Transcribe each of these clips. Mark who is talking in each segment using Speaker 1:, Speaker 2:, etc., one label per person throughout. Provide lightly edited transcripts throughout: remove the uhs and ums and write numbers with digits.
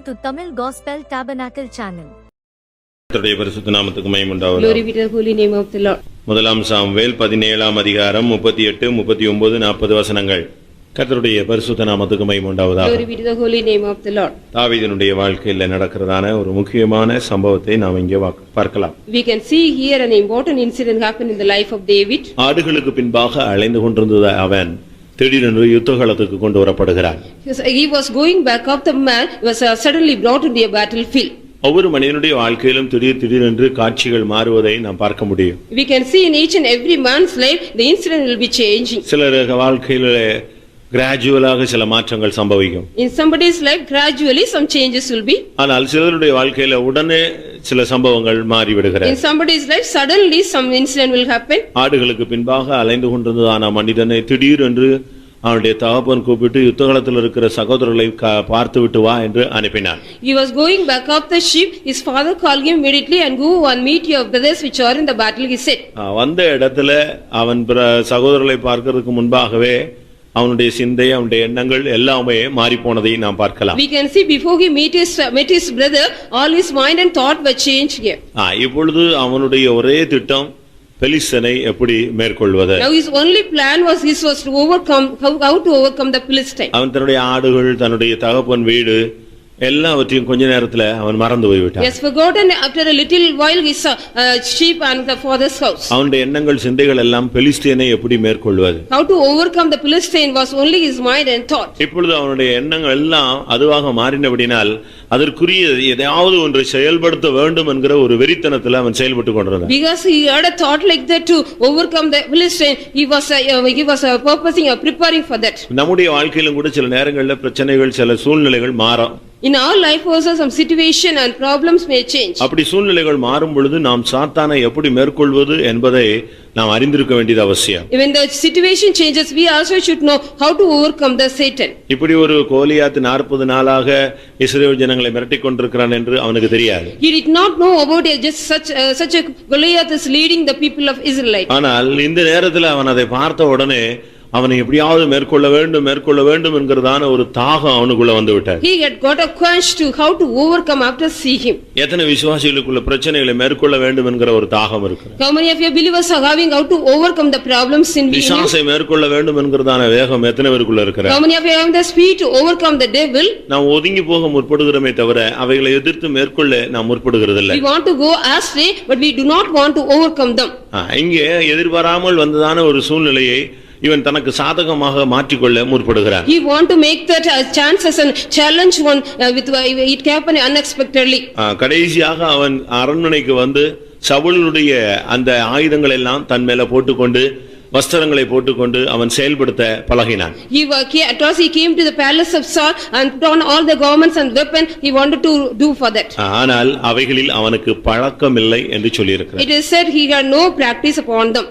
Speaker 1: to Tamil Gospel Tabernacle channel.
Speaker 2: கர்த்தருடைய பரிசுத்த நாமத்துக்கு மகிமை உண்டாவதாக.
Speaker 3: Glory be to the holy name of the Lord.
Speaker 2: முதலாம் சாமுவேல் 17ஆம் அதிகாரம் 38, 39, 40 வசனங்கள். கர்த்தருடைய பரிசுத்த நாமத்துக்கு மகிமை உண்டாவதாக.
Speaker 3: Glory be to the holy name of the Lord.
Speaker 2: தாவீதினுடைய வாழ்க்கையில் நடக்கிறதான ஒரு முக்கியமான சம்பவத்தை நாம் இங்கே பார்க்கலாம்.
Speaker 3: We can see here an important incident happened in the life of David.
Speaker 2: ஆடுகளுக்கு பின்பாக அலைந்து கொண்டிருந்த அவன் திடீரென்று யுத்தகளத்துக்கு கொண்டு வரப்படுகிறான்.
Speaker 3: He was going back up, the man was suddenly brought into a battlefield.
Speaker 2: ஒவ்வொரு மனிதனுடைய வாழ்க்கையிலும் திடீரென்று காட்சிகள் மாறுவதை நாம் பார்க்க முடியும்.
Speaker 3: We can see in each and every man's life the incident will be changing.
Speaker 2: சிலர் வாழ்க்கையிலே கிராஜுவலாக சில மாற்றங்கள் சம்பவிக்கும்.
Speaker 3: In somebody's life gradually some changes will be.
Speaker 2: ஆனால் சிலருடைய வாழ்க்கையில உடனே சில சம்பவங்கள் மாறிவிடுகிறது.
Speaker 3: In somebody's life suddenly some incident will happen.
Speaker 2: ஆடுகளுக்கு பின்பாக அலைந்து கொண்டிருந்ததான மனிதனை திடீரென்று அவனுடைய தகப்பன் கூப்பிட்டு யுத்தகளத்தில் இருக்கிற சகோதரர்களை பார்த்து விட்டு வா என்று அனுப்பினான்.
Speaker 3: He was going back up the sheep. His father called him immediately and go and meet your brothers which are in the battle, he said.
Speaker 2: வந்த இடத்துல அவன் சகோதரர்களை பார்க்கிறதுக்கு முன்பாகவே அவனுடைய சிந்தை, அவனுடைய எண்ணங்கள் எல்லாமே மாறி போனதை நாம் பார்க்கலாம்.
Speaker 3: We can see before he met his brother, all his mind and thought were changed here.
Speaker 2: இப்பொழுது அவனுடைய ஒரே திட்டம் பெலிஸ்தனை எப்படி மேற்கொள்வது.
Speaker 3: Now his only plan was to overcome, how to overcome the Philistine.
Speaker 2: அவன் தன்னுடைய ஆடுகள், தன்னுடைய தகப்பன் வீடு எல்லாவற்றையும் கொஞ்ச நேரத்துல அவன் மறந்து போய்விட்டான்.
Speaker 3: He has forgotten after a little while his sheep and the father's house.
Speaker 2: அவனுடைய எண்ணங்கள், சிந்தைகள் எல்லாம் பெலிஸ்தியனை எப்படி மேற்கொள்வது.
Speaker 3: How to overcome the Philistine was only his mind and thought.
Speaker 2: இப்பொழுது அவனுடைய எண்ணங்கள் எல்லாம் அதுவாக மாறினபடினால் அதற்குரிய ஏதாவது ஒன்றை செயல்படுத்த வேண்டும் என்கிற ஒரு வெறித்தனத்தில் அவன் செயல்பட்டு கொண்டிருந்தான்.
Speaker 3: Because he had a thought like that to overcome the Philistine, he was purposing or preparing for that.
Speaker 2: நம்முடைய வாழ்க்கையிலும் கூட சில நேரங்களில் பிரச்சனைகள், சில சூழ்நிலைகள் மாறும்.
Speaker 3: In our life also some situation and problems may change.
Speaker 2: அப்படி சூழ்நிலைகள் மாறும் பொழுது நாம் சாத்தானை எப்படி மேற்கொள்வது என்பதை நாம் அறிந்திருக்க வேண்டியது அவசியம்.
Speaker 3: When the situation changes, we also should know how to overcome the Satan.
Speaker 2: இப்படி ஒரு கோலியாத் 40 நாளாக இஸ்ரவேல் ஜனங்களை மிரட்டிக் கொண்டிருக்கிறான் என்று அவனுக்கு தெரியாது.
Speaker 3: He did not know about it, just such a Goliath is leading the people of Israel.
Speaker 2: ஆனால் இந்த நேரத்தில் அவன் அதை பார்த்த உடனே அவனை எப்படியாவது மேற்கொள்ள வேண்டும் என்கிறதான ஒரு தாகம் அவனுக்குள்ள வந்து விட்டார்.
Speaker 3: He had got a quench to how to overcome after see him.
Speaker 2: எத்தனை விசுவாசிகளுக்குள்ள பிரச்சனைகளை மேற்கொள்ள வேண்டும் என்கிற ஒரு தாகம் இருக்கு.
Speaker 3: How many of your believers are having how to overcome the problems in you?
Speaker 2: பிசாசை மேற்கொள்ள வேண்டும் என்கிறதான வேகம் எத்தனை பேருக்குள்ள இருக்கு?
Speaker 3: How many of you have the speed to overcome the devil?
Speaker 2: நாம் ஒதுங்கி போக முற்படுகிறோமே தவிர அவைகளை எதிர்த்து மேற்கொள்ள நாம் முற்படுகிறது இல்லை.
Speaker 3: We want to go astray but we do not want to overcome them.
Speaker 2: இங்கே எதிர்பாராமல் வந்ததான ஒரு சூழ்நிலையை இவன் தனக்கு சாதகமாக மாற்றிக்கொள்ள முற்படுகிறான்.
Speaker 3: He want to make that a chance as a challenge one with it happened unexpectedly.
Speaker 2: கடைசியாக அவன் அரண்மனைக்கு வந்து சவுலுடைய அந்த ஆயுதங்கள் எல்லாம் தன் மேல போட்டுக்கொண்டு வஸ்திரங்களை போட்டுக்கொண்டு அவன் செயல்படுத்த பழகினான்.
Speaker 3: He came to the palace of Saul and put on all the garments and weapons he wanted to do for that.
Speaker 2: ஆனால் அவைகளில் அவனுக்கு பழக்கம் இல்லை என்று சொல்லி இருக்கிறார்.
Speaker 3: It is said he had no practice upon them.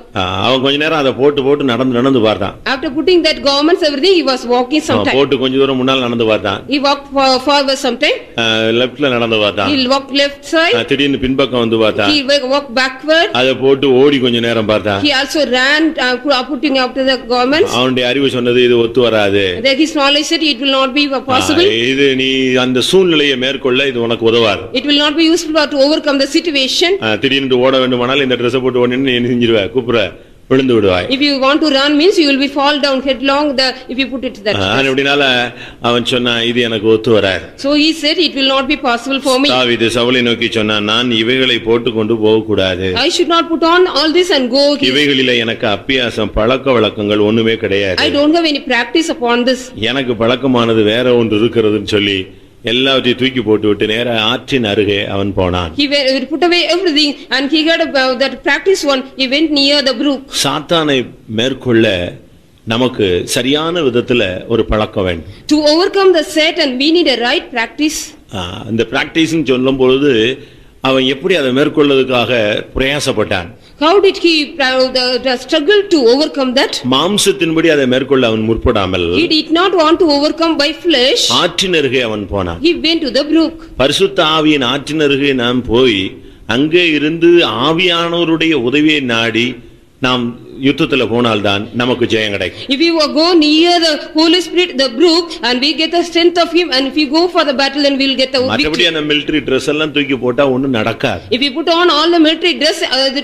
Speaker 2: அவன் கொஞ்ச நேரம் அதை போட்டு நடந்து பார்த்தான்.
Speaker 3: After putting that garments everything he was walking sometime.
Speaker 2: போட்டு கொஞ்ச தூரம் முன்னால் நடந்து பார்த்தான்.
Speaker 3: He walked forward sometime.
Speaker 2: லெஃப்ட்ல நடந்து பார்த்தான்.
Speaker 3: He walked left side.
Speaker 2: திடீர்னு பின்பக்கம் வந்து பார்த்தான்.
Speaker 3: He walked backward.
Speaker 2: அதை போட்டு ஓடி கொஞ்ச நேரம் பார்த்தான்.
Speaker 3: He also ran putting after the garments.
Speaker 2: அவனுடைய அறிவு சொன்னது இது ஒத்து வராது.
Speaker 3: His knowledge said it will not be possible.
Speaker 2: இது நீ அந்த சூழ்நிலையை மேற்கொள்ள இது உனக்கு உதவாது.
Speaker 3: It will not be useful to overcome the situation.
Speaker 2: திடீர்னு ஓட வேண்டுமானால் இந்த Dress போட்டு ஓடினு நீ செஞ்சிருவ, கூப்புற விழுந்து விடுவாய்.
Speaker 3: If you want to run means you will be fall down headlong if you put it that.
Speaker 2: அப்படினால அவன் சொன்னான் இது எனக்கு ஒத்து வராது.
Speaker 3: So he said it will not be possible for me.
Speaker 2: தாவீது சவுலை நோக்கி சொன்னான் நான் இவைகளை போட்டு கொண்டு போக கூடாது.
Speaker 3: I should not put on all this and go.
Speaker 2: இவைகளிலே எனக்கு அபியாசம் பழக்கவழக்கங்கள் ஒண்ணுமே கிடையாது.
Speaker 3: I don't have any practice upon this.
Speaker 2: எனக்கு பழக்கமானது வேற ஒன்று இருக்குதுன்னு சொல்லி எல்லாவற்றையும் தூக்கி போட்டுவிட்டு நேரா ஆற்றின் அருகே அவன் போனான்.
Speaker 3: He put away everything and he got that practice one. He went near the brook.
Speaker 2: சாத்தானை மேற்கொள்ள நமக்கு சரியான விதத்துல ஒரு பழக்கம் வேண்டும்.
Speaker 3: To overcome the Satan we need a right practice.
Speaker 2: இந்த பிராக்டிஸ்னு சொல்லும் பொழுது அவன் எப்படி அதை மேற்கொள்வதற்காக பிரயாசப்பட்டான்.
Speaker 3: How did he struggle to overcome that?
Speaker 2: மாம்சத்தின்படி அதை மேற்கொள்ள அவன் முற்படாமல்
Speaker 3: He did not want to overcome by flesh.
Speaker 2: ஆற்றின் அருகே அவன் போனான்.
Speaker 3: He went to the brook.
Speaker 2: பரிசுத்த ஆவியின் ஆற்றின் அருகே நாம் போய் அங்கே இருந்து ஆவியானவருடைய உதவியை நாடி நாம் யுத்தத்துல போனால்தான் நமக்கு ஜெயம் கிடைக்கும்.
Speaker 3: If you go near the Holy Spirit, the brook, and we get the strength of Him, and if you go for the battle, then we will get the victory.
Speaker 2: மற்றபடி அந்த military dress எல்லாம் தூக்கி போட்டா ஒண்ணும் நடக்காது.
Speaker 3: If you put on all the military dress,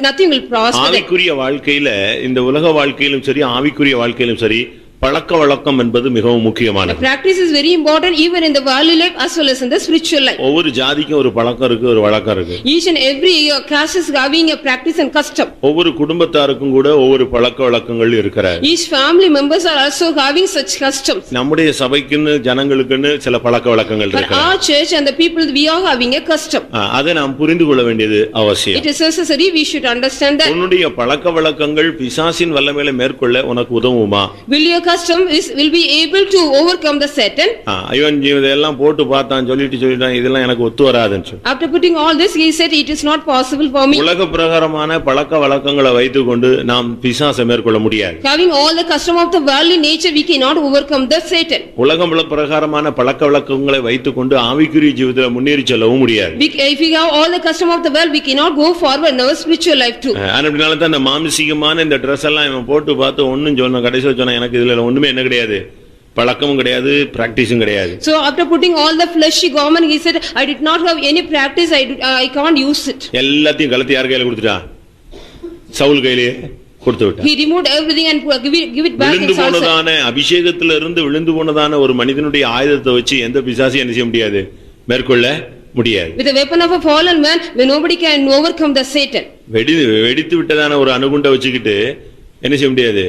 Speaker 3: nothing will prosper.
Speaker 2: ஆவிக்குரிய வாழ்க்கையில இந்த உலக வாழ்க்கையிலும் சரி ஆவிக்குரிய வாழ்க்கையிலும் சரி பழக்க வழக்கம் என்பது மிகவும் முக்கியமானது.
Speaker 3: Practice is very important even in the worldly life as well as in the spiritual life.
Speaker 2: ஒவ்வொரு ஜாதிக்கும் ஒரு பழக்கம் இருக்கு, ஒரு வழக்கம் இருக்கு.
Speaker 3: Each and every caste is having a practice and custom.
Speaker 2: ஒவ்வொரு குடும்பத்தாருக்கும் கூட ஒவ்வொரு பழக்க வழக்கங்கள் இருக்கிறது.
Speaker 3: Each family members are also having such customs.
Speaker 2: நம்முடைய சபைக்குன்னு ஜனங்களுக்குன்னு சில பழக்க வழக்கங்கள்
Speaker 3: For
Speaker 2: இருக்கு.
Speaker 3: our church and the people, we are having a custom.
Speaker 2: அதை நாம் புரிந்து கொள்ள வேண்டியது அவசியம்.
Speaker 3: It is necessary we should understand that.
Speaker 2: உன்னுடைய பழக்க வழக்கங்கள் பிசாசின் வல்லமையில மேற்கொள்ள உனக்கு உதவுமா?
Speaker 3: Will your custom will be able to overcome the Satan?
Speaker 2: இவன் இதெல்லாம் போட்டு பார்த்தான் சொல்லிட்டான் இதெல்லாம் எனக்கு ஒத்து வராதுன்னு சொல்லி.
Speaker 3: After putting all this, he said it is not possible for me.
Speaker 2: உலக பிரகாரமான பழக்க வழக்கங்களை வைத்துக்கொண்டு நாம் பிசாசை மேற்கொள்ள முடியாது.
Speaker 3: Having all the custom of the worldly nature, we cannot overcome the Satan.
Speaker 2: உலகம் பிரகாரமான பழக்க வழக்கங்களை வைத்துக்கொண்டு ஆவிக்குரிய ஜீவிதத்துல முன்னேறி செல்லவும் முடியாது.
Speaker 3: If we have all the custom of the world, we cannot go forward in our spiritual life too.
Speaker 2: அதனால தான் இந்த மாம்சீகமான இந்த Dress எல்லாம் இவன் போட்டு பார்த்து ஒண்ணும் சொன்ன கடைசியா சொன்னா எனக்கு இதுல ஒண்ணுமே என்ன கிடையாது, பழக்கமும் கிடையாது, பிராக்டிஸும் கிடையாது.
Speaker 3: So after putting all the fleshy garment, he said, I did not have any practice, I can't use it.
Speaker 2: எல்லாத்தையும் கலத்தி யார் கையில கொடுத்துட்டான்? சவுல் கையிலே கொடுத்து விட்டான்.
Speaker 3: He removed everything and give it back in
Speaker 2: விழுந்து
Speaker 3: Saul's hand.
Speaker 2: போனதான அபிஷேகத்துல இருந்து விழுந்து போனதான ஒரு மனிதனுடைய ஆயுதத்தை வச்சு எந்த பிசாசையும் என்ன செய்ய முடியாது, மேற்கொள்ள முடியாது.
Speaker 3: With the weapon of a fallen man, nobody can overcome the Satan.
Speaker 2: வெடித்து விட்டதான ஒரு அணுகுண்டை வச்சுக்கிட்டு என்ன செய்ய முடியாது,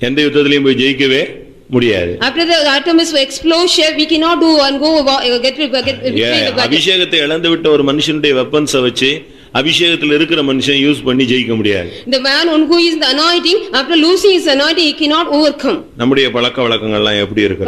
Speaker 2: எந்த யுத்தத்திலையும் போய் ஜெயிக்கவே முடியாது.
Speaker 3: After the atom is explosion, we cannot do and go get
Speaker 2: அபிஷேகத்தை இழந்து விட்ட ஒரு மனுஷனுடைய வெப்பன்ஸை வச்சு அபிஷேகத்தில் இருக்கிற மனுஷன் யூஸ் பண்ணி ஜெயிக்க முடியாது.
Speaker 3: The man on who is the anointing, after losing his anointing, he cannot overcome.
Speaker 2: நம்முடைய பழக்க வழக்கங்கள்லாம் எப்படி இருக்கு?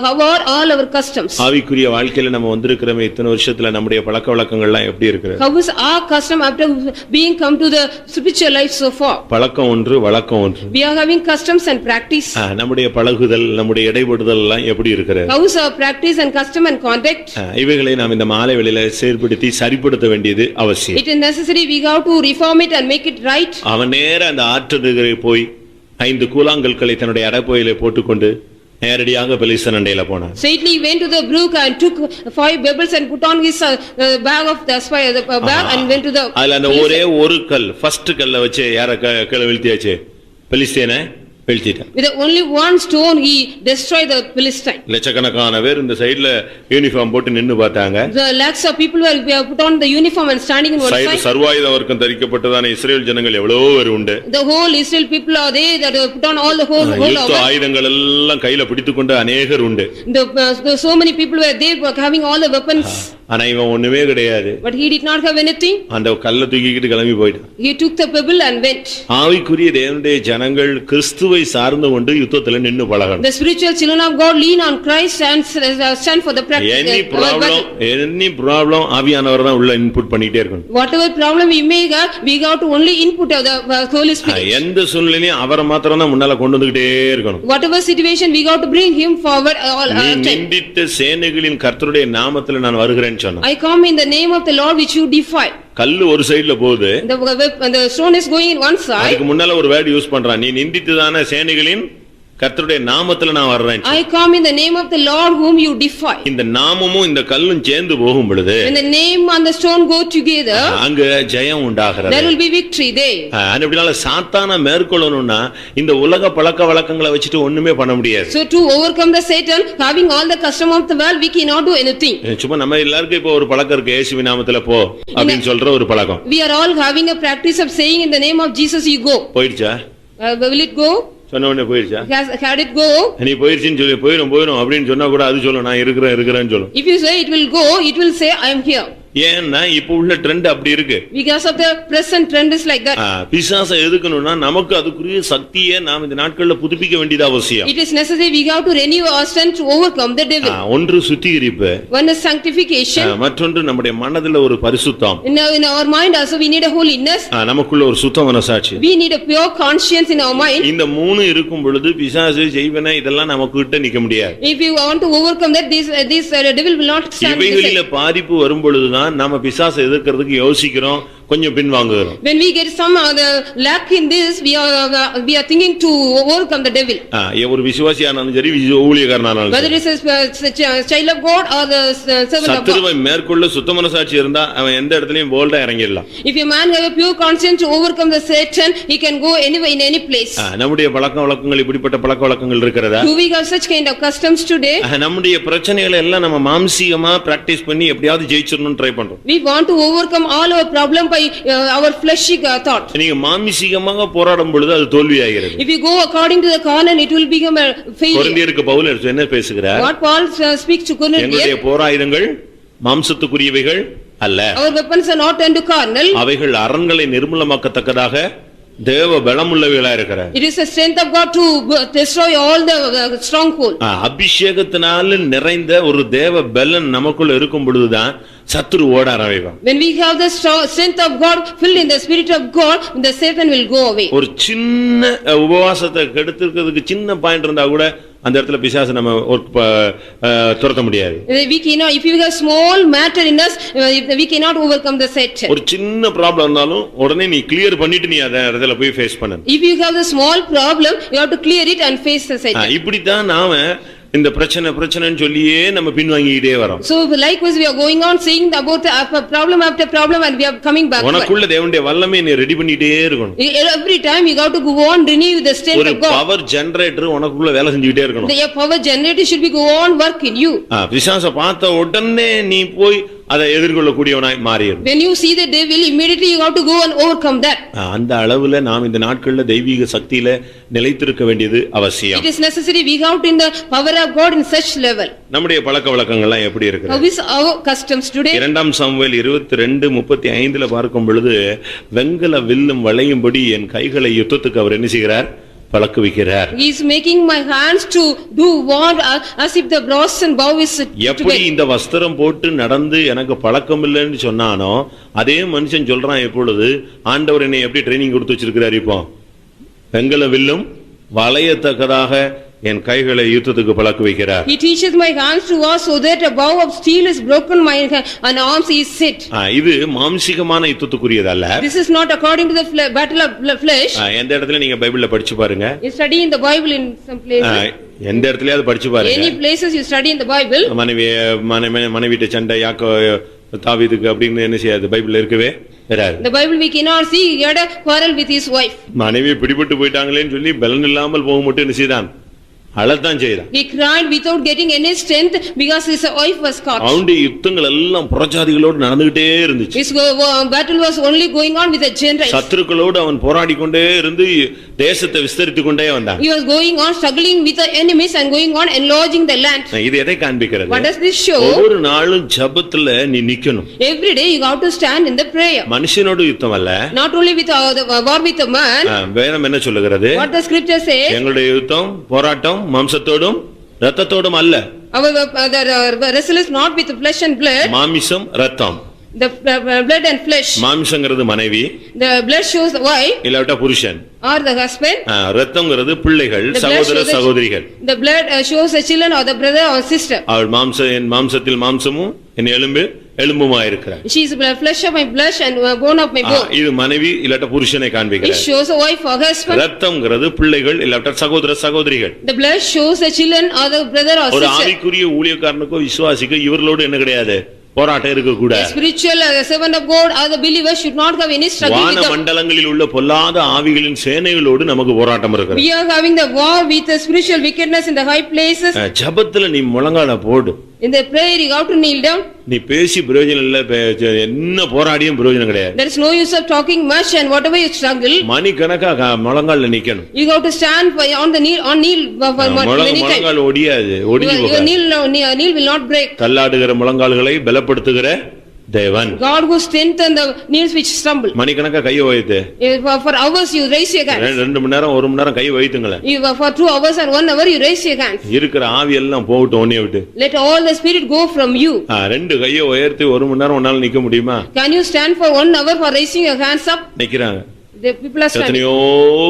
Speaker 3: How are all our customs?
Speaker 2: ஆவிக்குரிய வாழ்க்கையில நம்ம வந்திருக்கிறோமே இத்தனை வருஷத்துல நம்முடைய பழக்க வழக்கங்கள்லாம் எப்படி இருக்கு?
Speaker 3: How is our custom after being come to the spiritual life so far?
Speaker 2: பழக்கம் ஒன்று, வழக்கம் ஒன்று.
Speaker 3: We are having customs and practice.
Speaker 2: நம்முடைய பழகுதல், நம்முடைய இடைபடுதல் எல்லாம் எப்படி இருக்கு?
Speaker 3: How is our practice and custom and conduct?
Speaker 2: இவைகளை நாம் இந்த மாலை வேளையில செயல்படுத்தி சரிப்படுத்த வேண்டியது அவசியம்.
Speaker 3: It is necessary we have to reform it and make it right.
Speaker 2: அவன் நேர அந்த ஆற்றடுகரை போய் 5 கூழாங்கற்களை தன்னுடைய அடப்பையிலே போட்டுக்கொண்டு நேரடியாக பெலிஸ்தன் அண்டையில போனான்.
Speaker 3: Straightly he went to the brook and took 5 pebbles and put on his bag of the bag and went to the.
Speaker 2: அதுல அந்த ஒரே ஒரு கல், ஃபர்ஸ்ட் கல்ல வச்சு யார கீழ வீழ்த்தியாச்சு, பெலிஸ்தியனை வீழ்த்திட்டான்.
Speaker 3: With only one stone he destroyed the Philistine.
Speaker 2: லட்சக்கணக்கான பேர் இந்த சைடுல யூனிஃபார்ம் போட்டு நின்னு பார்த்தாங்க.
Speaker 3: The lakhs of people were put on the uniform and standing in one side.
Speaker 2: சர்வாயுத வர்க்கம் தரிக்கப்பட்டதான இஸ்ரேல் ஜனங்கள் எவ்வளவோ பேர் உண்டு.
Speaker 3: The whole Israel people are there that put on all the whole
Speaker 2: யுத்த ஆயுதங்கள் எல்லாம் கையில பிடித்துக்கொண்ட अनेகர் உண்டு.
Speaker 3: So many people were there having all the weapons.
Speaker 2: ஆனா இவன் ஒண்ணுமே கிடையாது.
Speaker 3: But he did not have anything.
Speaker 2: அந்த கல்லை தூக்கிக்கிட்டு கிளம்பி போயிட்டான்.
Speaker 3: He took the pebble and went.
Speaker 2: ஆவிக்குரிய தேவனுடைய ஜனங்கள் கிறிஸ்துவை சார்ந்து கொண்டு யுத்தத்துல நின்னு பழகணும்.
Speaker 3: The spiritual children of God lean on Christ and stand for the practice.
Speaker 2: Any problem ஆவியானவர் தான் உள்ள இன்புட் பண்ணிட்டே இருக்கணும்.
Speaker 3: Whatever problem we may have, we got to only input of the Holy Spirit.
Speaker 2: எந்த சூழ்நிலையும் அவரை மாத்திரம் தான் முன்னால கொண்டு வந்துட்டே இருக்கணும்.
Speaker 3: Whatever situation we got to bring him forward all time.
Speaker 2: நிந்தித்த சேனைகளின் கர்த்தருடைய நாமத்தில் நான் வருகிறேன் சொன்னான்.
Speaker 3: I come in the name of the Lord which you defy.
Speaker 2: கல்லு ஒரு சைடுல போகுது,
Speaker 3: the stone is going in one side.
Speaker 2: அதுக்கு முன்னால ஒரு வேர்ட் யூஸ் பண்றான், நீ நிந்தித்ததான சேனைகளின் கர்த்தருடைய நாமத்துல நான் வர்றேன்.
Speaker 3: I come in the name of the Lord whom you defy.
Speaker 2: இந்த நாமமும் இந்த கல்லும் சேர்ந்து போகும் பொழுது
Speaker 3: when the name and the stone go together,
Speaker 2: அங்க ஜெயம் உண்டாகிறது.
Speaker 3: there will be victory there.
Speaker 2: அப்படினால சாத்தானை மேற்கொள்ளணும்னா இந்த உலக பழக்க வழக்கங்களை வச்சிட்டு ஒண்ணுமே பண்ண முடியாது.
Speaker 3: So to overcome the Satan, having all the custom of the world, we cannot do anything.
Speaker 2: சும்மா நம்ம எல்லாருக்கும் இப்போ ஒரு பழக்கம் இருக்கு, இயேசுவின் நாமத்துல போ அப்படினு சொல்ற ஒரு பழக்கம்.
Speaker 3: We are all having a practice of saying in the name of Jesus you go.
Speaker 2: போயிடுச்சா?
Speaker 3: Will it go?
Speaker 2: சொன்ன உடனே போயிடுச்சா?
Speaker 3: Had it go?
Speaker 2: நீ போயிடுச்சுன்னு சொல்லி போயிடும் அப்படின்னு சொன்னா கூட அது சொல்லும், நான் இருக்கிறேன்னு சொல்லும்.
Speaker 3: If you say it will go, it will say I am here.
Speaker 2: ஏன்னா இப்ப உள்ள ட்ரெண்ட் அப்படி இருக்கு.
Speaker 3: Because of the present trend is like that.
Speaker 2: பிசாசை எதுக்கணும்னா நமக்கு அதுக்குரிய சக்தியை நாம் இந்த நாட்கள்ல புதுப்பிக்க வேண்டியது அவசியம்.
Speaker 3: It is necessary we have to renew our strength to overcome the devil.
Speaker 2: ஒன்று சுத்திகரிப்பு,
Speaker 3: one is sanctification,
Speaker 2: மற்றொன்று நம்முடைய மனதில ஒரு பரிசுத்தம்.
Speaker 3: In our mind also we need a holiness.
Speaker 2: நமக்குள்ள ஒரு சுத்த மனசாட்சி.
Speaker 3: We need a pure conscience in our mind.
Speaker 2: இந்த மூணு இருக்கும் பொழுது பிசாசு செய்வன இதெல்லாம் நமக்கு கிட்ட நிக்க முடியாது.
Speaker 3: If you want to overcome that, this devil will not stand.
Speaker 2: இவைகளில பாதிப்பு வரும் பொழுதுதான் நாம பிசாசை எதிர்க்கிறதுக்கு யோசிக்கிறோம், கொஞ்சம் பின்வாங்குகிறோம்.
Speaker 3: When we get some lack in this, we are thinking to overcome the devil.
Speaker 2: ஒரு விசுவாசியானாலும் சரி ஊழியக்காரனானாலும்
Speaker 3: Whether
Speaker 2: சரி,
Speaker 3: it is a child of God or the servant of God.
Speaker 2: சத்துருவை மேற்கொள்ள சுத்த மனசாட்சி இருந்தா அவன் எந்த இடத்துலயும் போல்டா இறங்கிடலாம்.
Speaker 3: If a man have a pure conscience to overcome the Satan, he can go anywhere in any place.
Speaker 2: நம்முடைய பழக்க வழக்கங்கள் இப்படிப்பட்ட பழக்க வழக்கங்கள் இருக்கிறதா?
Speaker 3: Do we have such kind of customs today?
Speaker 2: நம்முடைய பிரச்சனைகளை எல்லாம் நம்ம மாம்சீகமா பிராக்டிஸ் பண்ணி எப்படியாவது ஜெயிச்சிரணும்னு ட்ரை பண்றோம்.
Speaker 3: We want to overcome all our problem by our fleshy thought.
Speaker 2: நீங்க மாம்சீகமாக போராடும் பொழுது அது தோல்வியாகிறது.
Speaker 3: If you go according to the carnal, it will become a failure.
Speaker 2: கொரிந்தியருக்கு Pavul என்ன பேசுகிறார்?
Speaker 3: What Paul speaks to Corinthians?
Speaker 2: எங்களுடைய போராயுதங்கள் மாம்சத்துக்குரியவைகள் அல்ல.
Speaker 3: Our weapons are not unto carnal.
Speaker 2: அவைகள் அரண்களை நிர்மூலமாக்கத்தக்கதாக தேவ பலமுள்ளவைகளா இருக்கிறார்.
Speaker 3: It is the strength of God to destroy all the stronghold.
Speaker 2: அபிஷேகத்தினால நிறைந்த ஒரு தேவ பலன் நமக்குள்ள இருக்கும் பொழுதுதான் சத்துரு ஓட ஆரம்பிப்பான்.
Speaker 3: When we have the strength of God filled in the spirit of God, the Satan will go away.
Speaker 2: ஒரு சின்ன உபவாசத்தை கெடுத்துக்கிறதுக்கு சின்ன பாயிண்ட் இருந்தா கூட அந்த இடத்துல பிசாசு நம்ம துரத்த முடியாது.
Speaker 3: We cannot, if you have small matter in us, we cannot overcome the Satan.
Speaker 2: ஒரு சின்ன ப்ராப்ளம் இருந்தாலும் உடனே நீ கிளியர் பண்ணிட்டு நீ அந்த இடத்துல போய் ஃபேஸ் பண்ணணும்.
Speaker 3: If you have the small problem, you have to clear it and face the Satan.
Speaker 2: இப்படி தான் நாம இந்த பிரச்சனைன்னு சொல்லியே நம்ம பின்வாங்கிட்டே வரோம்.
Speaker 3: So likewise we are going on saying about problem after problem and we are coming back.
Speaker 2: உனக்குள்ள தேவனுடைய வல்லமை நீ ரெடி பண்ணிட்டே இருக்கணும்.
Speaker 3: Every time you have to go on renew the strength of God.
Speaker 2: ஒரு பவர் ஜெனரேட்டர் உனக்குள்ள வேலை செஞ்சிட்டே இருக்கணும்.
Speaker 3: The power generator should be go on work in you.
Speaker 2: பிசாசை பார்த்த உடனே நீ போய் அதை எதிர்கொள்ளக்கூடியவனாய் மாறிடு.
Speaker 3: When you see the devil, immediately you have to go and overcome that.
Speaker 2: அந்த அளவுல நாம் இந்த நாட்கள்ல தெய்வீக சக்தியில நிலைத்திருக்க வேண்டியது அவசியம்.
Speaker 3: It is necessary we have to in the power of God in such level.
Speaker 2: நம்முடைய பழக்க வழக்கங்கள்லாம் எப்படி இருக்கு?
Speaker 3: How is our customs today?
Speaker 2: 2 Samuel 22:35 பார்க்கும் பொழுது வெங்கல வில்லும் வளையும்படி என் கைகளை யுத்தத்துக்கு அவர் என்ன செய்கிறார்? பழக்குவிக்கிறார்.
Speaker 3: He is making my hands to do war as if the brass and bow is
Speaker 2: எப்படி இந்த வஸ்திரம் போட்டு நடந்து எனக்கு பழக்கம் இல்லைன்னு சொன்னானோ அதே மனுஷன் சொல்றான் எப்பொழுது ஆண்டவர் என்னை எப்படி ட்ரைனிங் கொடுத்து வச்சிருக்கிறார்? இப்போ வெங்கல வில்லும் வளையத்தக்கதாக என் கைகளை யுத்தத்துக்கு பழக்க வைக்கிறார்.
Speaker 3: He teaches my hands to war so that a bow of steel is broken my and arms is set.
Speaker 2: இது மாம்சீகமான யுத்தத்துக்குரியதல்ல.
Speaker 3: This is not according to the battle of flesh.
Speaker 2: எந்த இடத்துல நீங்க பைபிள்ல படிச்சு பாருங்க.
Speaker 3: You study in the Bible in some places.
Speaker 2: எந்த இடத்துலயாவது படிச்சு பாருங்க.
Speaker 3: Any places you study in the Bible.
Speaker 2: மனைவிட்ட சண்டை தாவீதுக்கு அப்படின்னு என்ன செய்யாது பைபிள்ல இருக்கவே வராது.
Speaker 3: The Bible we cannot see he had a quarrel with his wife.
Speaker 2: மனைவி பிடிபட்டு போயிட்டாங்களேன்னு சொல்லி பலன் இல்லாமல் போக மட்டும் என்ன செய்தான்? அழத்தான் செய்தான்.
Speaker 3: He cried without getting any strength because his wife was caught.
Speaker 2: அவனுடைய யுத்தங்கள் எல்லாம் புறஜாதிகளோடு நடந்துகிட்டே இருந்துச்சு.
Speaker 3: His battle was only going on with the Gentiles.
Speaker 2: சத்துருக்களோடு அவன் போராடி கொண்டே இருந்து தேசத்தை விஸ்தரித்து கொண்டே வந்தான்.
Speaker 3: He was going on struggling with the enemies and going on enlarging the land.
Speaker 2: இது எதை காண்பிக்கிறது?
Speaker 3: What does this show?
Speaker 2: ஒவ்வொரு நாளும் ஜெபத்துல நீ நிக்கணும்.
Speaker 3: Every day you have to stand in the prayer.
Speaker 2: மனுஷனோடு யுத்தம் அல்ல.
Speaker 3: Not only with the war with a man.
Speaker 2: வேதம் என்ன சொல்லுகிறது?
Speaker 3: What the scripture says?
Speaker 2: எங்களுடைய யுத்தம் போராட்டம் மாம்சத்தோடும் இரத்தத்தோடும் அல்ல.
Speaker 3: Our wrestle is not with flesh and blood.
Speaker 2: மாமிசம் இரத்தம்.
Speaker 3: The blood and flesh.
Speaker 2: மாமிசங்கிறது மனைவி.
Speaker 3: The blood shows the wife.
Speaker 2: இல்லாட்ட புருஷன்.
Speaker 3: Or the husband.
Speaker 2: இரத்தம்ங்கிறது பிள்ளைகள் சகோதர சகோதரிகள்.
Speaker 3: The blood shows the children or the brother or sister.
Speaker 2: அவள் மாம்சத்தில் மாம்சமும் என் எலும்புமா இருக்கிறார்.
Speaker 3: She is flesh of my flesh and bone of my bone.
Speaker 2: இது மனைவி இல்லாட்ட புருஷனை காண்பிக்கிறது.
Speaker 3: It shows a wife or husband.
Speaker 2: இரத்தம்ங்கிறது பிள்ளைகள் இல்லாட்ட சகோதர சகோதரிகள்.
Speaker 3: The blood shows the children or the brother or sister.
Speaker 2: ஒரு ஆவிக்குரிய ஊழியக்காரனுக்கோ விசுவாசிக்கோ இவர்களோடு என்ன கிடையாது? போராட்டம் இருக்க கூட.
Speaker 3: Spiritual servant of God or the believer should not have any struggle with them.
Speaker 2: வான மண்டலங்களில் உள்ள பொல்லாத ஆவிகளின் சேனைகளோடு நமக்கு போராட்டம் இருக்கு.
Speaker 3: We are having the war with the spiritual wickedness in the high places.
Speaker 2: ஜெபத்துல நீ முழங்கால போடு.
Speaker 3: In the prayer you have to kneel down.
Speaker 2: நீ பேசி பிரயோஜனம் இல்ல, என்ன போராடியும் பிரயோஜனம் கிடையாது.
Speaker 3: There is no use of talking much and whatever you struggle.
Speaker 2: மணிக்கணக்கா முழங்கால்ல நிக்கணும்.
Speaker 3: You have to stand on the kneel for many times.
Speaker 2: முழங்கால் ஒடியாது, ஒடிஞ்சு போகாது.
Speaker 3: Your kneel will not break.
Speaker 2: தள்ளாடுகிற முழங்கால்களை பலப்படுத்துகிற தேவன்.
Speaker 3: God who strengthen the knees which stumble.
Speaker 2: மணிக்கணக்கா கையை வைத்து.
Speaker 3: For hours you raise your hands.
Speaker 2: 2 மணி நேரம் 1 மணி நேரம் கை வைத்துங்களே.
Speaker 3: For 2 hours and 1 hour you raise your hands.
Speaker 2: இருக்கிற ஆவி எல்லாம் போகட்டும் உன்னை விட்டு.
Speaker 3: Let all the spirit go from you.
Speaker 2: 2 கையை உயர்த்தி 1 மணி நேரம் உன்னால நிக்க முடியுமா?
Speaker 3: Can you stand for 1 hour for raising your hands up?
Speaker 2: நிக்கறாங்க.
Speaker 3: The people are standing.
Speaker 2: எத்தனையோ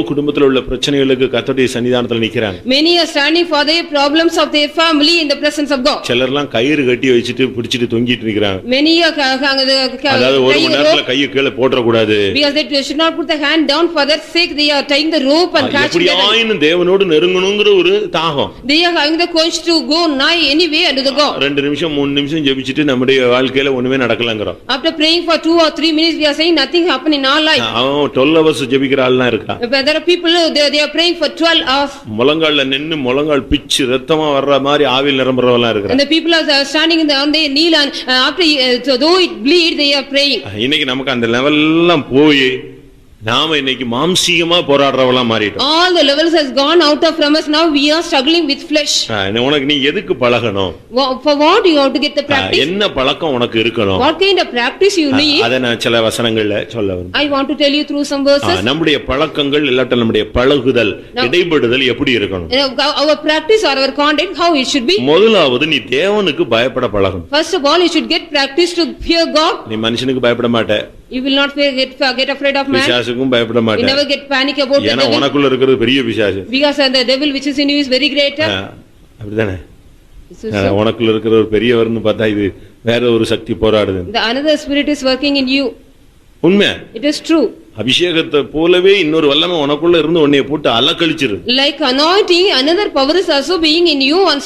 Speaker 2: குடும்பத்துல உள்ள பிரச்சனைகளுக்கு கர்த்தருடைய சன்னிதானத்துல நிக்கிறாங்க.
Speaker 3: Many are standing for their problems of their family in the presence of God.
Speaker 2: சிலர்லாம் கயிறு கட்டி வச்சிட்டு பிடிச்சிட்டு தொங்கிட்டு நிக்கிறாங்க.
Speaker 3: Many are
Speaker 2: அதாவது ஒரு மணி நேரத்துல கையை கீழே போட்ற கூடாது.
Speaker 3: Because they should not put the hand down, for that sake they are tying the rope and catching the
Speaker 2: எப்படியாயினும் தேவனோடு நெருங்கணும்ங்கற ஒரு தாகம்.
Speaker 3: They are having the courage to go nigh anyway unto the God.
Speaker 2: 2 நிமிஷம் 3 நிமிஷம் ஜெபிச்சிட்டு நம்முடைய வாழ்க்கையில ஒண்ணுமே நடக்கலங்கறோம்.
Speaker 3: After praying for 2 or 3 minutes we are saying nothing happen in our life.
Speaker 2: 12 hours ஜெபிக்கிற ஆள்லாம் இருக்கா.
Speaker 3: There are people they are praying for 12 hours.
Speaker 2: முழங்கால்ல நின்னு முழங்கால் பிச்சு ரத்தமா வர்ற மாதிரி ஆவியில் நிரம்பறவலாம் இருக்கா.
Speaker 3: And the people are standing on their kneel and after though it bleed they are praying.
Speaker 2: இன்னைக்கு நமக்கு அந்த லெவல்லாம் போய் நாம இன்னைக்கு மாம்சீகமா போராடுறவளா மாறிட்டோம்.
Speaker 3: All the levels has gone out of from us. Now we are struggling with flesh.
Speaker 2: உனக்கு நீ எதுக்கு பழகணும்?
Speaker 3: For what you have to get the practice?
Speaker 2: என்ன பழக்கம் உனக்கு இருக்கணும்?
Speaker 3: What kind of practice you need?
Speaker 2: அத நான் சில வசனங்கள்ல சொல்ல வரேன்.
Speaker 3: I want to tell you through some verses.
Speaker 2: நம்முடைய பழக்கங்கள் இல்லாட்ட நம்முடைய பழகுதல் இடைபடுதல் எப்படி இருக்கணும்?
Speaker 3: Our practice or our conduct how it should be?
Speaker 2: முதலாவது நீ தேவனுக்கு பயப்பட பழகணும்.
Speaker 3: First of all you should get practice to fear God.
Speaker 2: நீ மனுஷனுக்கு பயப்பட மாட்டே.
Speaker 3: You will not get afraid of man.
Speaker 2: பிசாசுக்கும் பயப்பட மாட்டே.
Speaker 3: You never get panic about the devil.
Speaker 2: ஏனா உனக்குள்ள இருக்கிறது பெரிய பிசாசு.
Speaker 3: Because the devil which is in you is very greater.
Speaker 2: அப்படிதானே? உனக்குள்ள இருக்கிற ஒரு பெரியவர்னு பார்த்தா இது வேற ஒரு சக்தி போராடுது.
Speaker 3: The another spirit is working in you.
Speaker 2: உண்மை.
Speaker 3: It is true.
Speaker 2: அபிஷேகத்தை போலவே இன்னொரு வல்லமை உனக்குள்ள இருந்து உன்னை போட்டு அலக்கழிச்சிரு.
Speaker 3: Like anointing, another power is also being in you and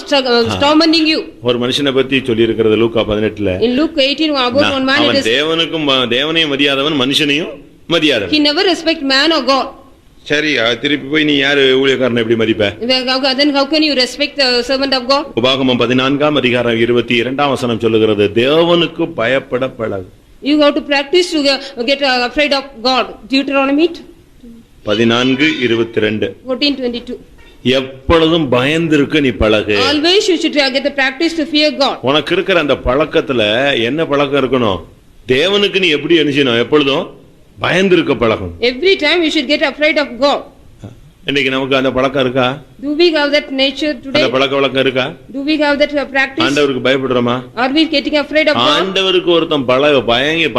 Speaker 3: tormenting you.
Speaker 2: ஒரு மனுஷனை பத்தி சொல்லி இருக்கிறது லூக்கா 18ல.
Speaker 3: In Luke 18 about one man it is.
Speaker 2: தேவனுக்கும் தேவனையும் மதியாதவன் மனுஷனையும் Mathiyadhavan.
Speaker 3: He never respect man or God.
Speaker 2: சரி திருப்பி போய் நீ யாரு ஊழியக்காரனை எப்படி மதிப்ப?
Speaker 3: Then how can you respect the servant of God?
Speaker 2: உபாகமம் 14ஆம் அதிகாரம் 22ஆம் வசனம் சொல்லுகிறது தேவனுக்கு பயப்பட பழகு.
Speaker 3: You have to practice to get afraid of God. Deuteronomy
Speaker 2: 14:22.
Speaker 3: 14:22.
Speaker 2: எப்பொழுதும் பயந்திருக்க நீ பழகு.
Speaker 3: Always you should get the practice to fear God.
Speaker 2: உனக்கு இருக்கிற அந்த பழக்கத்துல என்ன பழக்கம் இருக்கணும்? தேவனுக்கு நீ எப்படி அனுசரிக்கணும்? எப்பொழுதும் பயந்திருக்க பழகும்.
Speaker 3: Every time you should get afraid of God.
Speaker 2: இன்னைக்கு நமக்கு அந்த பழக்கம் இருக்கா?
Speaker 3: Do we have that nature today?
Speaker 2: அந்த பழக்க வழக்கம் இருக்கா?
Speaker 3: Do we have that practice?
Speaker 2: ஆண்டவருக்கு பயப்படுறோமா?
Speaker 3: Are we getting afraid of God?
Speaker 2: ஆண்டவருக்கு ஒருத்தன்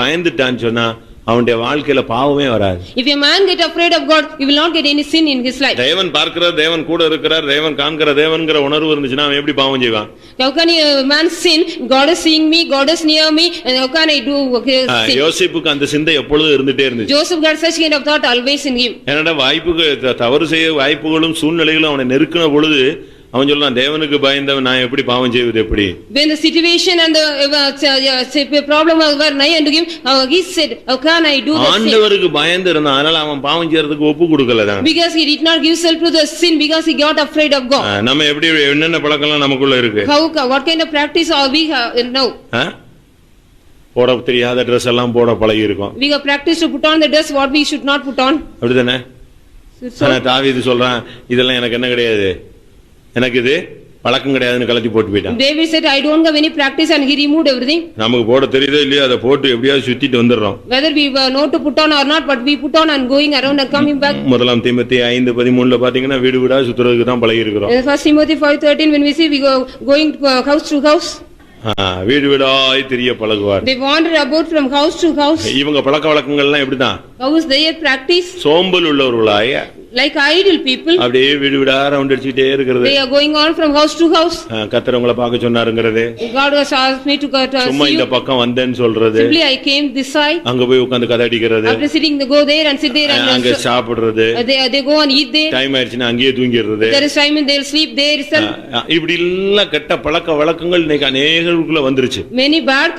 Speaker 2: பயந்துட்டான்னு சொன்னா அவனுடைய வாழ்க்கையில பாவமே வராது.
Speaker 3: If a man get afraid of God, he will not get any sin in his life.
Speaker 2: தேவன் பார்க்கிறார், தேவன் கூட இருக்கிறார், தேவன் காண்கிற தேவன்ங்கற உணர்வு இருந்துச்சுனா அவன் எப்படி பாவம் செய்வான்?
Speaker 3: How can a man sin? God is seeing me, God is near me, and how can I do sin?
Speaker 2: யோசேப்புக்கு அந்த சிந்தை எப்பொழுதும் இருந்துட்டே இருந்துச்சு.
Speaker 3: Joseph got such kind of thought always in him.
Speaker 2: என்னடா வாய்ப்புக்கு தவறு செய்ய வாய்ப்புகளும் சூழ்நிலைகளும் அவனை நெருக்கின பொழுது அவன் சொல்றான் தேவனுக்கு பயந்தவன் நான் எப்படி பாவம் செய்வது எப்படி?
Speaker 3: When the situation and the problem were nigh unto him, he said, how can I do that sin?
Speaker 2: ஆண்டவருக்கு பயந்து இருந்தான், அதனால அவன் பாவம் செய்யறதுக்கு ஒப்பு கொடுக்கலதான்.
Speaker 3: Because he did not give self to the sin, because he got afraid of God.
Speaker 2: நம்ம எப்படி என்னென்ன பழக்கம்லாம் நமக்குள்ள இருக்கு?
Speaker 3: What kind of practice are we now?
Speaker 2: போட தெரியாத Dress எல்லாம் போட பழகி இருக்கோம்.
Speaker 3: We have practiced to put on the dress what we should not put on.
Speaker 2: அப்படிதானே? தாவீது சொல்றான் இதெல்லாம் எனக்கு என்ன கிடையாது, எனக்கு இது பழக்கம் கிடையாதுன்னு கலத்தி போட்டு போயிட்டான்.
Speaker 3: David said I don't have any practice and he removed everything.
Speaker 2: நமக்கு போட தெரியுதோ இல்லையோ அதை போட்டு எப்படியாவது சுத்திட்டு வந்துறோம்.
Speaker 3: Whether we know to put on or not, but we put on and going around and coming back.
Speaker 2: முதலாம் தீமோத்தேயு 5:13ல பாத்தீங்கன்னா வீடு வீடா சுத்துறதுக்கு தான் பழகி இருக்கோம்.
Speaker 3: First Timothy 5:13 when we see we go going house to house.
Speaker 2: வீடு வீடாய் தெரிய பழகுவார்.
Speaker 3: They wander about from house to house.
Speaker 2: இவங்க பழக்க வழக்கங்கள்லாம் எப்படிதான்?
Speaker 3: How is their practice?
Speaker 2: சோம்பல் உள்ளவர்களாய்
Speaker 3: like idle people.
Speaker 2: அப்படியே வீடு வீடா ரவுண்ட் அடிச்சிட்டே இருக்குது.
Speaker 3: They are going on from house to house.
Speaker 2: கர்த்தர் உங்களை பார்க்க சொன்னாருங்கிறது.
Speaker 3: God has asked me to see you.
Speaker 2: சும்மா இந்த பக்கம் வந்தேன்னு சொல்றது.
Speaker 3: Simply I came this side.
Speaker 2: அங்க போய் உட்கார்ந்து கதை அடிக்கிறது.
Speaker 3: After sitting they go there and sit there and
Speaker 2: அங்க சாப்பிடுறது.
Speaker 3: They go and eat there.
Speaker 2: Time ஆயிடுச்சுனா அங்கேயே தூங்கிடுறது.
Speaker 3: There is time and they will sleep there itself.
Speaker 2: இப்படி எல்லாம் கெட்ட பழக்க வழக்கங்கள் இன்னைக்கு அநேகருக்குள்ள வந்துருச்சு.
Speaker 3: Many bad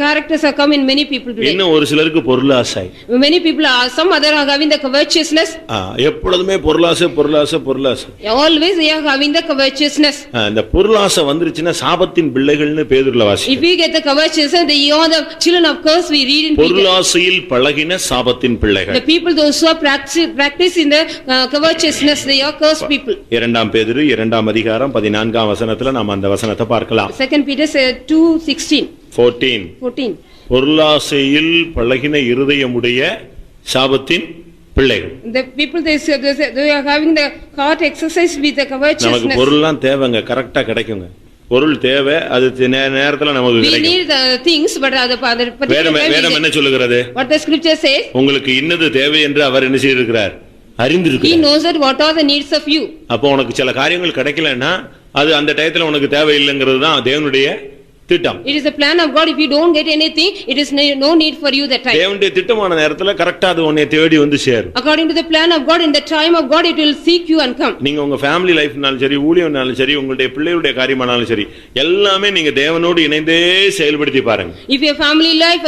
Speaker 3: characters are come in many people today.
Speaker 2: இன்னும் ஒரு சிலருக்கு பொருளாசை.
Speaker 3: Many people are some other are having the covetousness.
Speaker 2: எப்பொழுதுமே பொருளாசை பொருளாசை பொருளாசை.
Speaker 3: Always they are having the covetousness.
Speaker 2: அந்த பொருளாசை வந்துருச்சுனா சாபத்தின் பிள்ளைகள்னு பேதுருல வாசி.
Speaker 3: If we get the covetousness they are the children of curse we read in Peter.
Speaker 2: பொருளாசையில் பழகின சாபத்தின் பிள்ளைகள்.
Speaker 3: The people those who are practice in the covetousness they are cursed people.
Speaker 2: இரண்டாம் பேதுரு 2ஆம் அதிகாரம் 14ஆம் வசனத்துல நாம அந்த வசனத்தை பார்க்கலாம்.
Speaker 3: 2 Peter 2:16.
Speaker 2: 14. பொருளாசையில் பழகின இருதயமுடைய சாபத்தின் பிள்ளைகள்.
Speaker 3: The people they are having the heart exercise with the covetousness.
Speaker 2: நமக்கு பொருள்லாம் தேவைங்க, கரெக்ட்டா கிடைக்குங்க. பொருள் தேவை, அது நேரத்துல நமக்கு
Speaker 3: We
Speaker 2: கிடைக்கும்.
Speaker 3: need the things, but other particular
Speaker 2: வேதம்
Speaker 3: time
Speaker 2: என்ன சொல்லுகிறது?
Speaker 3: what the scripture says,
Speaker 2: உங்களுக்கு இன்னது தேவை என்று அவர் என்ன செய்திருக்கிறார்?
Speaker 3: he
Speaker 2: அறிந்திருக்கிறார்.
Speaker 3: knows that what are the needs of you.
Speaker 2: அப்போ உனக்கு சில காரியங்கள் கிடைக்கலன்னா அது அந்த டயத்துல உனக்கு தேவையில்லைங்கிறது தான் தேவனுடைய திட்டம்.
Speaker 3: It is a plan of God. If you don't get anything, it is no need for you that time.
Speaker 2: தேவனுடைய திட்டமான நேரத்துல கரெக்ட்டா அது உன்னை தேடி வந்து சேரும்.
Speaker 3: According to the plan of God, in the time of God, it will seek you and come.
Speaker 2: நீங்க உங்க ஃபேமிலி லைஃப்னாலும் சரி, ஊழியம்னாலும் சரி, உங்களுடைய பிள்ளைகளுடைய காரியமானாலும் சரி, எல்லாமே நீங்க தேவனோடு இணைந்தே செயல்படுத்தி பாருங்க.
Speaker 3: If your family life,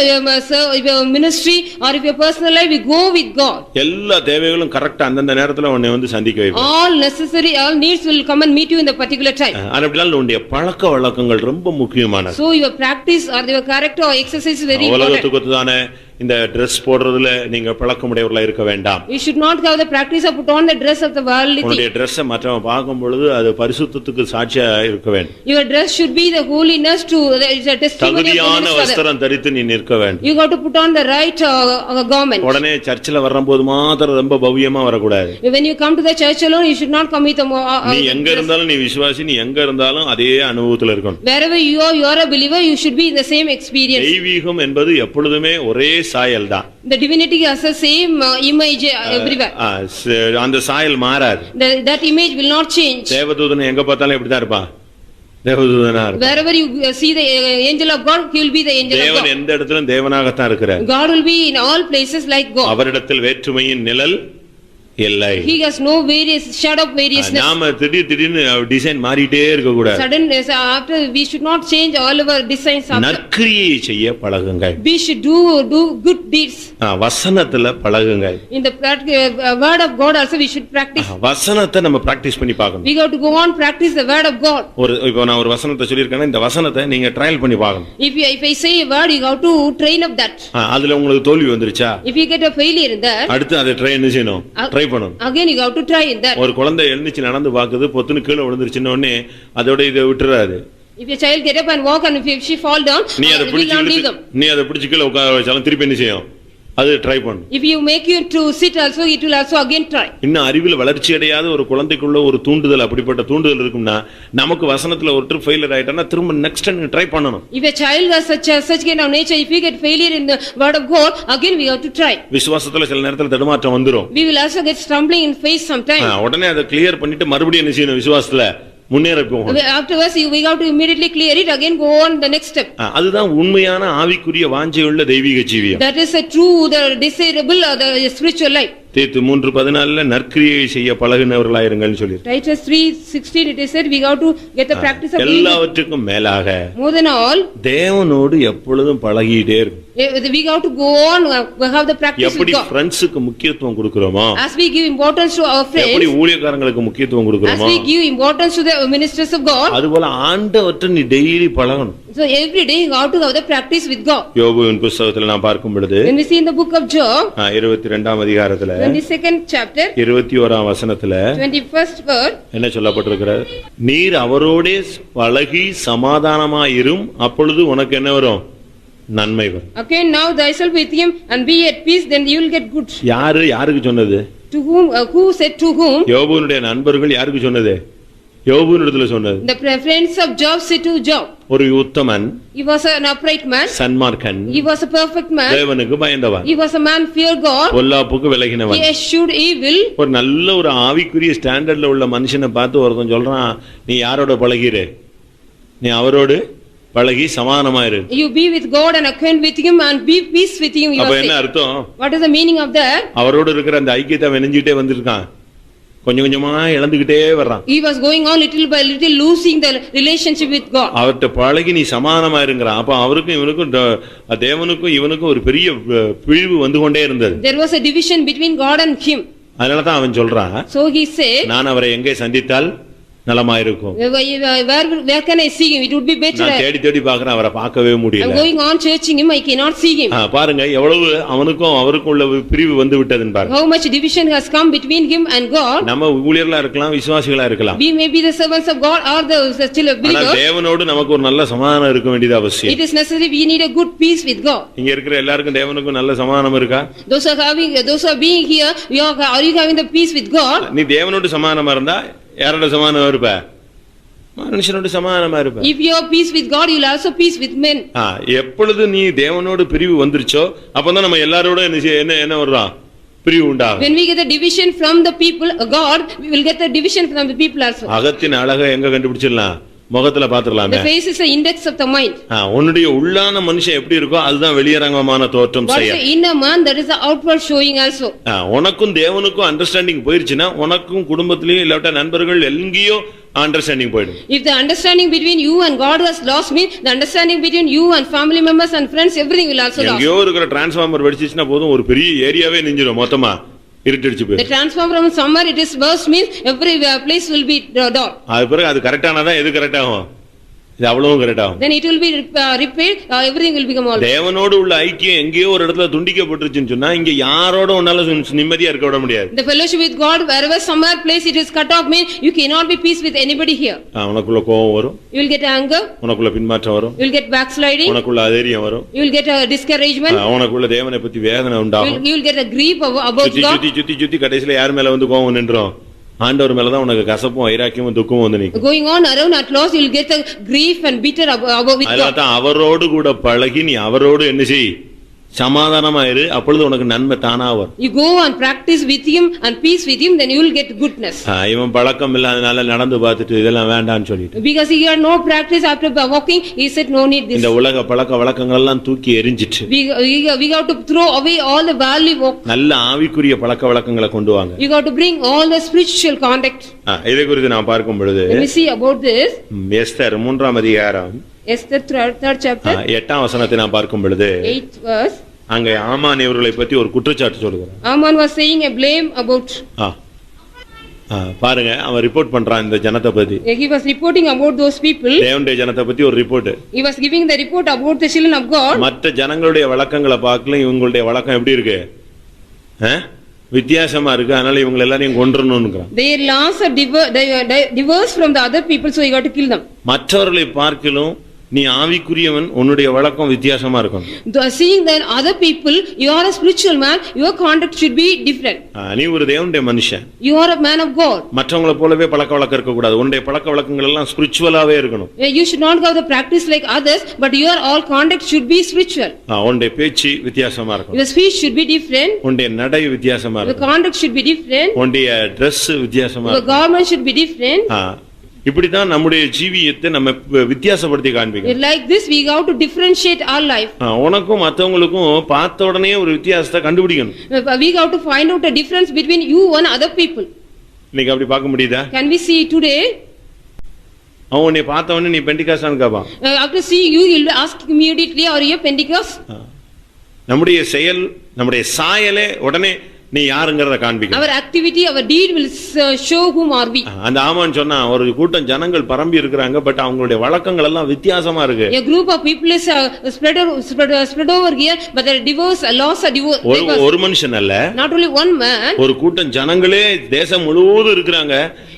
Speaker 3: if your ministry, or if your personal life, you go with God.
Speaker 2: எல்லா தேவைகளும் கரெக்ட்டா அந்தந்த நேரத்துல உன்னை வந்து சந்திக்க வைக்கும்.
Speaker 3: All necessary, all needs will come and meet you in the particular time.
Speaker 2: அப்படினால உன்னுடைய பழக்க வழக்கங்கள் ரொம்ப முக்கியமானது.
Speaker 3: So your practice or your character or exercise is very important.
Speaker 2: உலகத்துக்கு தானே இந்த Dress போடுறதுல நீங்க பழக்கமுடையவர்களா இருக்க வேண்டாம்.
Speaker 3: You should not have the practice of put on the dress of the worldly thing.
Speaker 2: உன்னுடைய Dress-ஐ மற்றவங்க பார்க்கும் பொழுது அது பரிசுத்தத்துக்கு சாட்சியா இருக்க வேண்டும்.
Speaker 3: Your dress should be the holiness to it's a testimony of
Speaker 2: தகுதியான
Speaker 3: holiness.
Speaker 2: வஸ்திரம் தரித்து நீ நிற்க வேண்டும்.
Speaker 3: You got to put on the right garment.
Speaker 2: உடனே சர்ச்சில் வரும்போது மாத்திரம் ரொம்ப பவ்யமா வரக்கூடாது.
Speaker 3: When you come to the church alone, you should not come with
Speaker 2: நீ எங்க இருந்தாலும் நீ விசுவாசி, நீ எங்க இருந்தாலும் அதே அனுபவத்துல இருக்கணும்.
Speaker 3: wherever you are a believer, you should be in the same experience.
Speaker 2: தெய்வீகம் என்பது எப்பொழுதுமே ஒரே சாயல் தான்.
Speaker 3: The divinity has the same image everywhere.
Speaker 2: அந்த சாயல் மாறாது.
Speaker 3: That image will not change.
Speaker 2: தேவதூதன் எங்க பார்த்தாலும் எப்படி தான் இருப்பான்? தேவதூதனா இருப்பான்.
Speaker 3: Wherever you see the angel of God, he will be the angel of
Speaker 2: தேவன்
Speaker 3: God.
Speaker 2: எந்த இடத்திலும் தேவனாகத்தான் இருக்கிறார்.
Speaker 3: God will be in all places like God.
Speaker 2: அவரிடத்தில் வேற்றுமையின் நிழல் இல்லை.
Speaker 3: He has no various shadow of variousness.
Speaker 2: நாம திடீர்னு டிசைன் மாறிட்டே இருக்க கூடாது.
Speaker 3: Sudden after we should not change all our designs after.
Speaker 2: நற்கிரியை செய்ய பழகுங்கள்.
Speaker 3: We should do good deeds.
Speaker 2: வசனத்துல பழகுங்கள்.
Speaker 3: In the word of God also we should practice.
Speaker 2: வசனத்தை நம்ம பிராக்டீஸ் பண்ணி பார்க்கணும்.
Speaker 3: We got to go on practice the word of God.
Speaker 2: இப்போ நான் ஒரு வசனத்தை சொல்லிருக்கேன்னா இந்த வசனத்தை நீங்க ட்ரையல் பண்ணி பார்க்கணும்.
Speaker 3: If I say a word, you have to train up that.
Speaker 2: அதுல உங்களுக்கு தோல்வி வந்துருச்சா?
Speaker 3: If you get a failure in that,
Speaker 2: அடுத்து அதை ட்ரைன் செய்யணும். ட்ரை பண்ணணும்.
Speaker 3: Again you have to try in that.
Speaker 2: ஒரு குழந்தை எழுந்திச்சு நடந்து பாக்குது, பொத்துன்னு கீழே விழுந்துருச்சுன உடனே அதோட இதை விட்டுறாது.
Speaker 3: If your child get up and walk and if she fall down,
Speaker 2: நீ அதை பிடிச்சு கீழே உட்கார வச்சாலும் திருப்பி என்ன செய்யும்? அது ட்ரை பண்ணு.
Speaker 3: If you make you to sit also, it will also again try.
Speaker 2: இன்னும் அறிவில் வளர்ச்சி அடையாத ஒரு குழந்தைக்குள்ள ஒரு தூண்டுதல், அப்படிப்பட்ட தூண்டுதல் இருக்கும்னா நமக்கு வசனத்துல ஒரு ட்ரிப் ஃபெயிலியர் ஆயிட்டானா திரும்ப நெக்ஸ்ட் டைம் ட்ரை பண்ணணும்.
Speaker 3: If a child has such kind of nature, if you get failure in the word of God, again we have to try.
Speaker 2: விசுவாசத்துல சில நேரத்துல தடுமாற்றம் வந்துரும்.
Speaker 3: We will also get stumbling in faith sometime.
Speaker 2: உடனே அதை clear பண்ணிட்டு மறுபடியும் என்ன செய்யணும்? விசுவாசத்துல முன்னேற போகணும்.
Speaker 3: Afterwards we have to immediately clear it, again go on the next step.
Speaker 2: அதுதான் உண்மையான ஆவிக்குரிய வாஞ்சையுள்ள தெய்வீக ஜீவியம்.
Speaker 3: That is a true, the desirable, the spiritual life.
Speaker 2: தீத்து 3:14 நற்கிரியை செய்ய பழகுனவர்களாயிருங்கள்னு சொல்லி.
Speaker 3: Titus 3:16 it is said we have to get the practice of
Speaker 2: எல்லாவற்றுக்கும் மேலாக
Speaker 3: more than all
Speaker 2: தேவனோடு எப்பொழுதும் பழகிட்டே இருக்கும்.
Speaker 3: we have to go on have the practice with
Speaker 2: எப்படி
Speaker 3: God.
Speaker 2: ஃப்ரெண்ட்ஸ்க்கு முக்கியத்துவம் கொடுக்கிறோமோ,
Speaker 3: as we give importance to our friends,
Speaker 2: எப்படி ஊழியக்காரங்களுக்கு முக்கியத்துவம்
Speaker 3: as
Speaker 2: கொடுக்கிறோமோ,
Speaker 3: we give importance to the ministers of God,
Speaker 2: அதுபோல ஆண்டவர்ட்ட நீ டெய்லி பழகணும்.
Speaker 3: so every day you have to have the practice with God.
Speaker 2: யோபுவின் புத்தகத்துல நான் பார்க்கும் பொழுது,
Speaker 3: when we see in the book of Job
Speaker 2: 22ஆம் அதிகாரத்துல
Speaker 3: 22nd chapter
Speaker 2: 21ஆம் வசனத்துல
Speaker 3: 21st word
Speaker 2: என்ன சொல்லப்பட்டிருக்கிறது? நீர் அவரோடே பழகி சமாதானமாயிரும், அப்பொழுது உனக்கு என்ன வரும்? நன்மை வரும்.
Speaker 3: Okay, now thyself with him and be at peace, then you will get good.
Speaker 2: யாருக்கு சொன்னது?
Speaker 3: To whom? Who said to whom?
Speaker 2: யோபுவினுடைய நண்பர்கள் யாருக்கு சொன்னது? யோபுவினிடத்துல சொன்னது.
Speaker 3: The friends of Job said to Job.
Speaker 2: ஒரு உத்தமன்,
Speaker 3: he was an upright man,
Speaker 2: சன்மார்க்கன்,
Speaker 3: he was a perfect man,
Speaker 2: தேவனுக்கு பயந்தவன்,
Speaker 3: he was a man fear God,
Speaker 2: பொல்லாப்புக்கு விலகினவன்,
Speaker 3: he eschewed evil.
Speaker 2: ஒரு நல்ல ஒரு ஆவிக்குரிய ஸ்டாண்டர்ட்ல உள்ள மனுஷனை பார்த்து ஒருத்தன் சொல்றான், நீ யாரோட பழகிரு? நீ அவரோடு பழகி சமாதானமாயிரு.
Speaker 3: You be with God and acquaint with him and be peace with him.
Speaker 2: அப்ப என்ன அர்த்தம்?
Speaker 3: What is the meaning of that?
Speaker 2: அவரோடு இருக்கிற அந்த ஐக்கியத்தை வெனஞ்சிட்டே வந்திருக்கான், கொஞ்சம் கொஞ்சமா இழந்துகிட்டே வர்றான்.
Speaker 3: He was going on little by little losing the relationship with God.
Speaker 2: அவர்ட்ட பழகி நீ சமாதானமாயிருங்கறான். அப்ப அவருக்கும் இவனுக்கும் தேவனுக்கும் இவனுக்கும் ஒரு பெரிய பிரிவு வந்து கொண்டே இருந்தது.
Speaker 3: There was a division between God and him.
Speaker 2: அதனால தான் அவன் சொல்றான்,
Speaker 3: so he said,
Speaker 2: நான் அவரை எங்கே சந்தித்தால் நலமாயிருக்கும்.
Speaker 3: where can I see him? It would be better.
Speaker 2: நான் தேடி பார்க்கறேன், அவரை பார்க்கவே முடியல.
Speaker 3: I'm going on searching him, I cannot see him.
Speaker 2: பாருங்க எவ்வளவு அவனுக்கும் அவருக்கும் உள்ள பிரிவு வந்து விட்டதுன்னு பாருங்க.
Speaker 3: How much division has come between him and God.
Speaker 2: நம்ம ஊழியர்களா இருக்கலாம், விசுவாசிகளா இருக்கலாம்.
Speaker 3: We may be the servants of God or the still believers.
Speaker 2: ஆனா தேவனோடு நமக்கு ஒரு நல்ல சமாதானம் இருக்க வேண்டியது அவசியம்.
Speaker 3: It is necessary we need a good peace with God.
Speaker 2: இங்க இருக்கிற எல்லாருக்கும் தேவனுக்கும் நல்ல சமாதானம் இருக்கா?
Speaker 3: Those are being here, are you having the peace with God?
Speaker 2: நீ தேவனோடு சமாதானமா இருந்தா யாரோட சமாதானம் இருப்ப? மனுஷனோடு சமாதானமா இருப்ப.
Speaker 3: If you have peace with God, you will also peace with men.
Speaker 2: எப்பொழுது நீ தேவனோடு பிரிவு வந்துருச்சோ அப்பதான் நம்ம எல்லாரோட என்ன வர்றோம், பிரிவு உண்டாகும்.
Speaker 3: When we get the division from the people, God, we will get the division from the people also.
Speaker 2: அகத்தின் அழகை எங்க கண்டுபிடிச்சிடலாம், முகத்துல பாத்துறலாமே.
Speaker 3: The face is the index of the mind.
Speaker 2: உன்னுடைய உள்ளான மனுஷன் எப்படி இருக்கோ அதுதான் வெளியரங்கமான தோற்றம் செய்யும்.
Speaker 3: What is the inner man, that is the outward showing also.
Speaker 2: உனக்கும் தேவனுக்கும் அண்டர்ஸ்டாண்டிங் போயிருச்சுன்னா உனக்கும் குடும்பத்திலயும் இல்லாட்ட நண்பர்கள் எங்கேயோ அண்டர்ஸ்டாண்டிங் போயிடும்.
Speaker 3: If the understanding between you and God has lost me, the understanding between you and family members and friends, everything will also lost.
Speaker 2: எங்கேயோ இருக்கிற transformer வெடிச்சிச்சுன்னா போதும், ஒரு பெரிய ஏரியாவே நிஞ்சிடும், மொத்தமா இருட்டிடுச்சு போய்.
Speaker 3: The transformer from summer it is burst means every place will be dark.
Speaker 2: அது பிறகு அது கரெக்டானதா எது கரெக்ட் ஆகும், இது அவ்வளவும் கரெக்ட் ஆகும்.
Speaker 3: Then it will be repaired, everything will become all.
Speaker 2: தேவனோடு உள்ள ஐக்கியம் எங்கேயோ ஒரு இடத்துல துண்டிக்கப்பட்டுருச்சுன்னு சொன்னா இங்க யாரோட உன்னால நிம்மதியா இருக்க விட முடியாது.
Speaker 3: The fellowship with God, wherever somewhere place it is cut off means you cannot be peace with anybody here.
Speaker 2: உனக்குள்ள கோபம் வரும்,
Speaker 3: you will get anger,
Speaker 2: உனக்குள்ள பின்மாற்றம் வரும்,
Speaker 3: you will get backsliding,
Speaker 2: உனக்குள்ள அதைரியம் வரும்,
Speaker 3: you will get a discouragement,
Speaker 2: உனக்குள்ள தேவனை பத்தி வேதனை உண்டாகும்,
Speaker 3: you will get a grief about God.
Speaker 2: சுத்தி கடைசில யார் மேல வந்து கோபம் நின்றோம், ஆண்டவர் மேலதான் உனக்கு கசப்பும் வைராக்கியமும் துக்கமும் வந்து நிக்கும்.
Speaker 3: Going on around at last you will get a grief and bitter about with God.
Speaker 2: அதான் அவரோடு கூட பழகி நீ அவரோடு என்ன செய், சமாதானமா இரு, அப்பொழுது உனக்கு நன்மை தானா வரும்.
Speaker 3: You go and practice with him and peace with him, then you will get goodness.
Speaker 2: இவன் பழக்கம் இல்லாதனால நடந்து பார்த்துட்டு இதெல்லாம் வேண்டாம்னு சொல்லிட்டு,
Speaker 3: because he had no practice after walking, he said no need this.
Speaker 2: இந்த உலக பழக்க வழக்கங்கள் எல்லாம் தூக்கி எரிஞ்சிட்டு
Speaker 3: we got to throw away all the worldly work.
Speaker 2: நல்ல ஆவிக்குரிய பழக்க வழக்கங்களை கொண்டு வாங்க.
Speaker 3: you got to bring all the spiritual conduct.
Speaker 2: இதை குறித்து நான் பார்க்கும் பொழுது
Speaker 3: let me see about this.
Speaker 2: Esther 3ஆம் அதிகாரம்
Speaker 3: Esther 3rd chapter
Speaker 2: 8ஆம் வசனத்தை நான் பார்க்கும் பொழுது
Speaker 3: 8th verse.
Speaker 2: அங்க ஆமான் இவர்களை பத்தி ஒரு குற்றச்சாட்டு சொல்லுகிறார்.
Speaker 3: Aman was saying a blame about.
Speaker 2: பாருங்க, அவன் ரிப்போர்ட் பண்றான் இந்த ஜனத்தை பத்தி.
Speaker 3: he was reporting about those people.
Speaker 2: தேவனுடைய ஜனத்தை பத்தி ஒரு report.
Speaker 3: he was giving the report about the children of God.
Speaker 2: மற்ற ஜனங்களுடைய வழக்கங்களை பார்க்கல, இவங்களுடைய வழக்கம் எப்படி இருக்கு, வித்தியாசமா இருக்கு, அதனால இவங்க எல்லாரையும் கொன்றணும்ங்கறான்.
Speaker 3: their laws are diverse from the other people, so you got to kill them.
Speaker 2: மற்றவர்களை பார்க்கலும் நீ ஆவிக்குரியவன், உன்னுடைய வழக்கம் வித்தியாசமா இருக்கும்.
Speaker 3: seeing that other people, you are a spiritual man, your conduct should be different.
Speaker 2: நீ ஒரு தேவனுடைய மனுஷன்,
Speaker 3: you are a man of God.
Speaker 2: மற்றவங்கள போலவே பழக்க வழக்கம் இருக்க கூடாது, உன்னுடைய பழக்க வழக்கங்கள் எல்லாம் ஸ்பிரிச்சுவலாவே இருக்கணும்.
Speaker 3: you should not have the practice like others, but your all conduct should be spiritual.
Speaker 2: உன்னுடைய பேச்சு வித்தியாசமா இருக்கும்,
Speaker 3: your speech should be different,
Speaker 2: உன்னுடைய நடை வித்தியாசமா இருக்கும்,
Speaker 3: your conduct should be different,
Speaker 2: உன்னுடைய Dress வித்தியாசமா இருக்கும்,
Speaker 3: your garment should be different.
Speaker 2: இப்படிதான் நம்முடைய ஜீவியத்தை நம்ம வித்தியாசப்படுத்தி காண்பிக்கணும்.
Speaker 3: like this we have to differentiate our life.
Speaker 2: உனக்கும் மத்தவங்களுக்கும் பார்த்த உடனே ஒரு வித்தியாசத்தை கண்டுபிடிக்கணும்.
Speaker 3: we have to find out a difference between you and other people.
Speaker 2: நீங்க அப்படி பார்க்க முடியுதா?
Speaker 3: can we see today?
Speaker 2: அவன் உன்னை பார்த்த உடனே நீ பெண்டிகாஸ்டான்னு கேட்பான்.
Speaker 3: after see you will ask immediately, are you a Pentecost?
Speaker 2: நம்முடைய செயல், நம்முடைய சாயலே உடனே நீ யாருங்கறத காண்பிக்கணும்.
Speaker 3: our activity, our deed will show whom are we.
Speaker 2: அந்த ஆமான் சொன்னா, ஒரு கூட்டம் ஜனங்கள் பரம்பி இருக்காங்க, பட் அவங்களுடைய வழக்கங்கள் எல்லாம் வித்தியாசமா இருக்கு.
Speaker 3: a group of people is spread over here, but their divorce laws are divorce.
Speaker 2: ஒரு மனுஷன் அல்ல,
Speaker 3: not only one man,
Speaker 2: ஒரு கூட்டம் ஜனங்களே தேசம் முழுவதும் இருக்காங்க,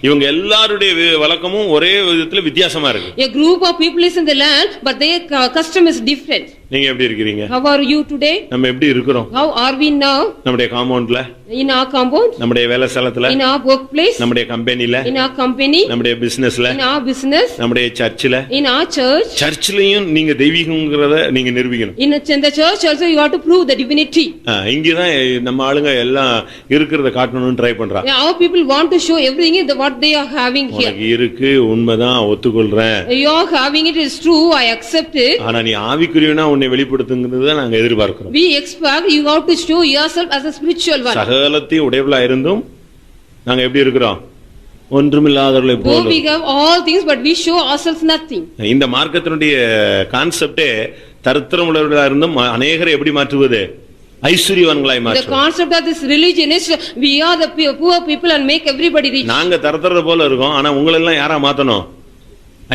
Speaker 2: இவங்க எல்லாருடைய வழக்கமும் ஒரே விதத்துல வித்தியாசமா இருக்கு.
Speaker 3: a group of people is in the land, but their custom is different.
Speaker 2: நீங்க எப்படி இருக்கீங்க?
Speaker 3: how are you today?
Speaker 2: நம்ம எப்படி இருக்கிறோம்?
Speaker 3: how are we now?
Speaker 2: நம்முடைய காம்பவுண்ட்ல,
Speaker 3: in our compound,
Speaker 2: நம்முடைய வேலை ஸ்தலத்துல,
Speaker 3: in our workplace,
Speaker 2: நம்முடைய கம்பெனில,
Speaker 3: in our company,
Speaker 2: நம்முடைய பிசினஸ்ல,
Speaker 3: in our business,
Speaker 2: நம்முடைய சர்ச்சில,
Speaker 3: in our church.
Speaker 2: சர்ச்சிலயும் நீங்க தெய்வீகம்ங்கறத நீங்க நிரூபிக்கணும்.
Speaker 3: in the church also you have to prove the divinity.
Speaker 2: இங்க தான் நம்ம ஆளுங்க எல்லாம் இருக்கிறத காட்டணும்னு ட்ரை பண்றாங்க.
Speaker 3: our people want to show everything in what they are having here.
Speaker 2: உனக்கு இருக்கு, உண்மைதான், ஒத்துக்கொள்றேன்.
Speaker 3: you are having it, is true, I accept it.
Speaker 2: ஆனா நீ ஆவிக்குரியவனா உன்னை வெளிப்படுத்துங்கிறத நாங்க எதிர்பார்க்கிறோம்.
Speaker 3: we expect you have to show yourself as a spiritual one.
Speaker 2: சகலத்தையும் உடையவளா இருந்தும் நாங்க எப்படி இருக்கிறோம்? ஒன்றுமில்லாதவர்களை போல.
Speaker 3: we have all things but we show ourselves nothing.
Speaker 2: இந்த மார்க்கத்தினுடைய கான்செப்டே தரித்திரமுள்ளவர்களா இருந்தும் அநேகரை எப்படி மாற்றுவது? ஐஸ்வரியவான்களாய் மாற்றுவது.
Speaker 3: the concept of this religion is we are the poor people and make everybody rich.
Speaker 2: நாங்க தரித்திரர் போல இருக்கோம், ஆனா உங்களை எல்லாம் யாரா மாத்தணும்?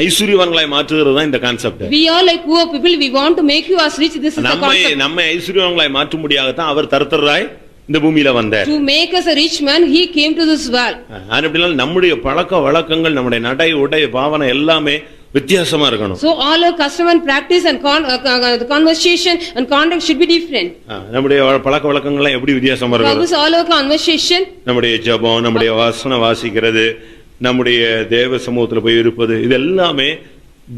Speaker 2: ஐஸ்வரியவான்களாய் மாற்றுகிறது தான் இந்த concept.
Speaker 3: we are like poor people, we want to make you as rich, this is the concept.
Speaker 2: நம்ம ஐஸ்வரியவான்களாய் மாற்ற முடியாத தான் அவர் தரித்திரராய் இந்த பூமியில வந்தார்.
Speaker 3: to make us a rich man he came to this world.
Speaker 2: அப்படினா நம்முடைய பழக்க வழக்கங்கள், நம்முடைய நடை உடை பாவனை எல்லாமே வித்தியாசமா இருக்கணும்.
Speaker 3: so all our custom and practice and conversation and conduct should be different.
Speaker 2: நம்முடைய பழக்க வழக்கங்கள் எப்படி வித்தியாசமா இருக்கணும்?
Speaker 3: all our conversation,
Speaker 2: நம்முடைய ஜெபம், நம்முடைய வசனம் வாசிக்கிறது, நம்முடைய தேவ சமூகத்துல போய் இருப்பது, இது எல்லாமே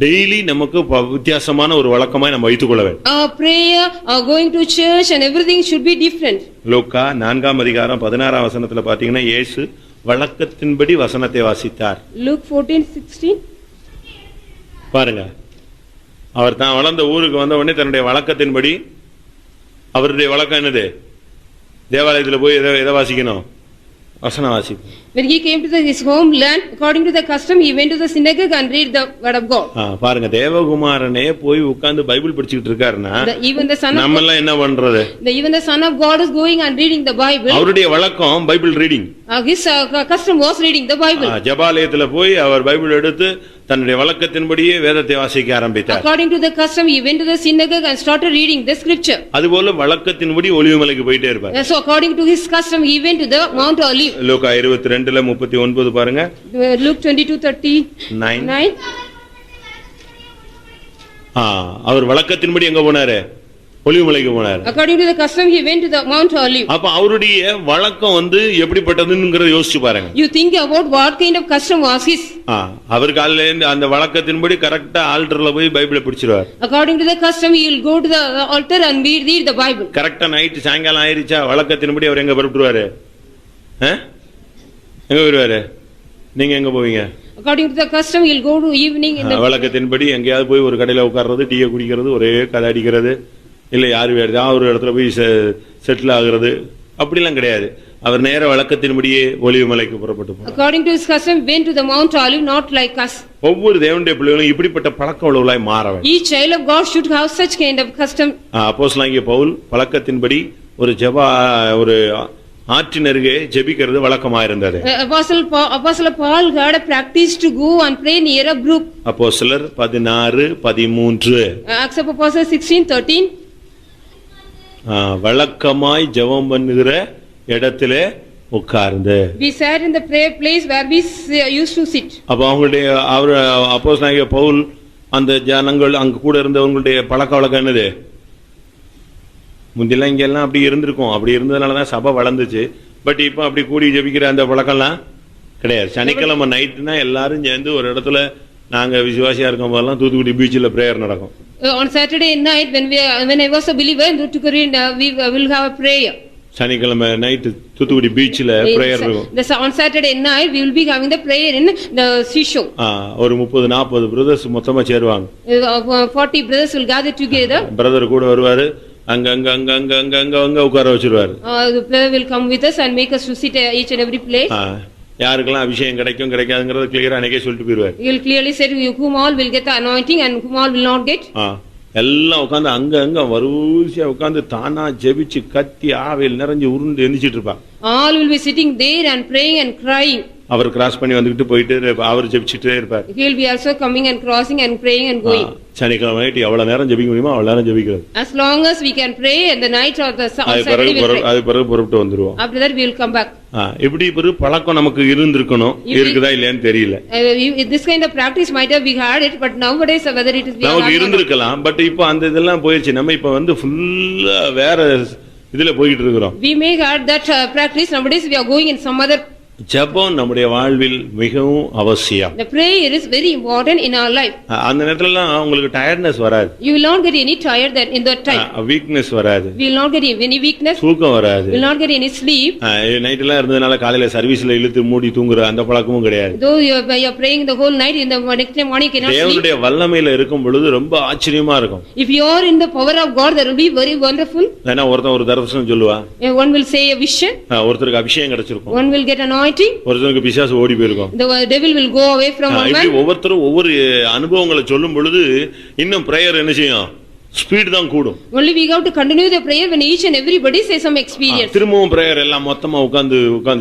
Speaker 2: டெய்லி நமக்கு வித்தியாசமான ஒரு வழக்கமாய் நம்ம வைத்துக் கொள்ள வேண்டும்.
Speaker 3: Our prayer, our going to church and everything should be different.
Speaker 2: லூக்கா 4:16 வசனத்துல பாத்தீங்கன்னா இயேசு வழக்கத்தின்படி வசனத்தை வாசித்தார்.
Speaker 3: Luke 14:16.
Speaker 2: பாருங்க, அவர் தான் வளர்ந்த ஊருக்கு வந்த உடனே தன்னுடைய வழக்கத்தின்படி, அவருடைய வழக்கம் என்னது? தேவாலயத்துல போய் எதை வாசிக்கணும்? வசனம் வாசிப்போம்.
Speaker 3: When he came to his homeland, according to the custom, he went to the synagogue and read the word of God.
Speaker 2: பாருங்க, தேவகுமாரனே போய் உட்கார்ந்து பைபிள் படிச்சிட்டு இருக்காருன்னா
Speaker 3: even the son of
Speaker 2: நம்ம எல்லாம் என்ன பண்றது?
Speaker 3: even the son of God is going and reading the Bible.
Speaker 2: அவருடைய வழக்கம் Bible reading.
Speaker 3: His custom was reading the Bible.
Speaker 2: ஜெபாலயத்துல போய் அவர் பைபிள் எடுத்து தன்னுடைய வழக்கத்தின்படியே வேதத்தை வாசிக்க ஆரம்பித்தார்.
Speaker 3: According to the custom, he went to the synagogue and started reading the scripture.
Speaker 2: அதுபோல வழக்கத்தின்படி ஒலிவமலைக்கு போயிட்டே இருப்பார்.
Speaker 3: So according to his custom, he went to the Mount Olive.
Speaker 2: லூக்கா 22:39 பாருங்க.
Speaker 3: Luke 22:39.
Speaker 2: அவர் வழக்கத்தின்படி எங்க போனாரு? ஒலிவமலைக்கு போனாரு.
Speaker 3: According to the custom, he went to the Mount Olive.
Speaker 2: அப்ப அவருடைய வழக்கம் எப்படிப்பட்டதுங்கறத யோசிச்சு பாருங்க.
Speaker 3: You think about what kind of custom was his.
Speaker 2: அவர் காலையில அந்த வழக்கத்தின்படி கரெக்ட்டா ஆல்டர்ல போய் பைபிளை படிச்சிடுவார்.
Speaker 3: According to the custom, he will go to the altar and read the Bible.
Speaker 2: கரெக்ட்டா நைட் சாயங்காலம் ஆயிருச்சா வழக்கத்தின்படி அவர் எங்க புறப்படுவாரு? எங்க வருவாரு? நீங்க எங்க போவீங்க?
Speaker 3: According to the custom, he will go to evening in the
Speaker 2: வழக்கத்தின்படி எங்கயாவது போய் ஒரு கடையில உட்கார்றது, டீயை குடிக்கிறது, ஒரே கதை அடிக்கிறது, இல்ல யாரு வேற ஒரு இடத்துல போய் செட்டில் ஆகுறது, அப்படிலாம் கிடையாது. அவர் நேர வழக்கத்தின்படியே ஒலிவமலைக்கு புறப்பட்டு போனார்.
Speaker 3: According to his custom, went to the Mount Olive, not like us.
Speaker 2: ஒவ்வொரு தேவனுடைய பிள்ளைகளும் இப்படிப்பட்ட பழக்கம் உள்ளவர்களாய் மாற வேண்டும்.
Speaker 3: Each child of God should have such kind of custom.
Speaker 2: அப்போஸ்தலனாகிய பவுல் வழக்கத்தின்படி ஒரு ஆற்றினருகே ஜெபிக்கிறது வழக்கமா இருந்தது.
Speaker 3: Apostle Paul had a practice to go and pray near a brook.
Speaker 2: அப்போஸ்தலர் 16:13.
Speaker 3: Acts of Apostles 16:13.
Speaker 2: வழக்கமாய் ஜெபம் பண்ணுகிற இடத்திலே உட்கார்ந்து.
Speaker 3: We sat in the prayer place where we used to sit.
Speaker 2: அப்ப அவர் அப்போஸ்தலனாகிய பவுல் அந்த ஜனங்கள் அங்க கூட இருந்தவங்களுடைய பழக்க வழக்கம் என்னது? முந்திலாம் இங்க எல்லாம் அப்படி இருந்திருக்கும். அப்படி இருந்ததுனாலதான் சபை வளர்ந்துச்சு. பட் இப்ப அப்படி கூடி ஜெபிக்கிற அந்த பழக்கம்லாம் கிடையாது. சனிக்கிழமை நைட்டுனா எல்லாரும் சேர்ந்து ஒரு இடத்துல, நாங்க விசுவாசியா இருக்கும் போதெல்லாம் தூத்துக்குடி பீச்சில் பிரேயர் நடக்கும்.
Speaker 3: On Saturday night when I was a believer in Toothukudi, we will have a prayer.
Speaker 2: சனிக்கிழமை நைட்டு தூத்துக்குடி பீச்சில் பிரேயர் இருக்கும்.
Speaker 3: On Saturday night we will be having the prayer in the seashore.
Speaker 2: ஒரு 30-40 பிரதர்ஸ் மொத்தமா சேருவாங்க.
Speaker 3: 40 brothers will gather together.
Speaker 2: Brother கூட வருவாரு, அங்க உட்கார வச்சிருவாரு.
Speaker 3: The brother will come with us and make us to sit each and every place.
Speaker 2: யாருக்கெல்லாம் அபிஷேகம் கிடைக்கும் கிடைக்காதுங்கறத கிளியரா அன்னைக்கே சொல்லிட்டு போயிடுவார்.
Speaker 3: He will clearly say whom all will get the anointing and whom all will not get.
Speaker 2: எல்லாம் உட்கார்ந்து அங்க வரிசையா உட்கார்ந்து தானா ஜெபிச்சு கத்தி ஆவியில் நிறைஞ்சு உருண்டு எந்திச்சிட்டு இருப்பாங்க.
Speaker 3: All will be sitting there and praying and crying.
Speaker 2: அவர் கிராஸ் பண்ணி வந்துட்டு போயிட்டு அவர் ஜெபிச்சிட்டே இருப்பார்.
Speaker 3: He will be also coming and crossing and praying and going.
Speaker 2: சனிக்கிழமை நைட் எவ்வளவு நேரம் ஜெபிக்க முடியுமோ அவ்வளவு நேரம் ஜெபிக்கிறது.
Speaker 3: As long as we can pray and the night or the Saturday will pray.
Speaker 2: அது பிறகு புறப்பட்டு வந்துருவோம்.
Speaker 3: After that we will come back.
Speaker 2: இப்படி ஒரு பழக்கம் நமக்கு இருந்திருக்கணும். இருக்குதா இல்லையான்னு தெரியல.
Speaker 3: This kind of practice might have we had it, but nowadays whether it is
Speaker 2: நமக்கு இருந்திருக்கலாம். பட் இப்போ அந்த இதெல்லாம் போயிடுச்சு. நம்ம இப்போ ஃபுல்லா வேற இதுல போயிட்டு இருக்கிறோம்.
Speaker 3: We may had that practice. Nowadays we are going in some other.
Speaker 2: ஜெபம் நம்முடைய வாழ்வில் மிகவும் அவசியம்.
Speaker 3: The prayer is very important in our life.
Speaker 2: அந்த நேரத்துலலாம் உங்களுக்கு டயர்ட்னஸ் வராது.
Speaker 3: You will not get any tired that in that time.
Speaker 2: Weakness வராது.
Speaker 3: We will not get any weakness.
Speaker 2: தூக்கம் வராது.
Speaker 3: Will not get any sleep.
Speaker 2: நைட்ல இருந்ததனால காலையில சர்வீஸ்ல இழுத்து மூடி தூங்குற அந்த பழக்கமும் கிடையாது.
Speaker 3: Though you are praying the whole night, in the next morning cannot sleep.
Speaker 2: தேவனுடைய வல்லமையில இருக்கும் பொழுது ரொம்ப ஆச்சரியமா இருக்கும்.
Speaker 3: If you are in the power of God, that will be very wonderful.
Speaker 2: ஏன்னா ஒருத்தன் ஒரு தரிசனம் சொல்லுவா.
Speaker 3: One will say a vision.
Speaker 2: ஒருத்தருக்கு அபிஷேகம் கிடைச்சிருக்கும்.
Speaker 3: One will get anointing.
Speaker 2: ஒருத்தருக்கு பிசாசு ஓடி போயிருக்கும்.
Speaker 3: The devil will go away from one man.
Speaker 2: ஒவ்வொருத்தரும் ஒவ்வொரு அனுபவங்களை சொல்லும் பொழுது இன்னும் பிரேயர் என்ன செய்யும்? ஸ்பீட் தான் கூடும்.
Speaker 3: Only we have to continue the prayer when each and everybody says some experience.
Speaker 2: திரும்பவும் பிரேயர் எல்லாம் மொத்தமா உட்கார்ந்து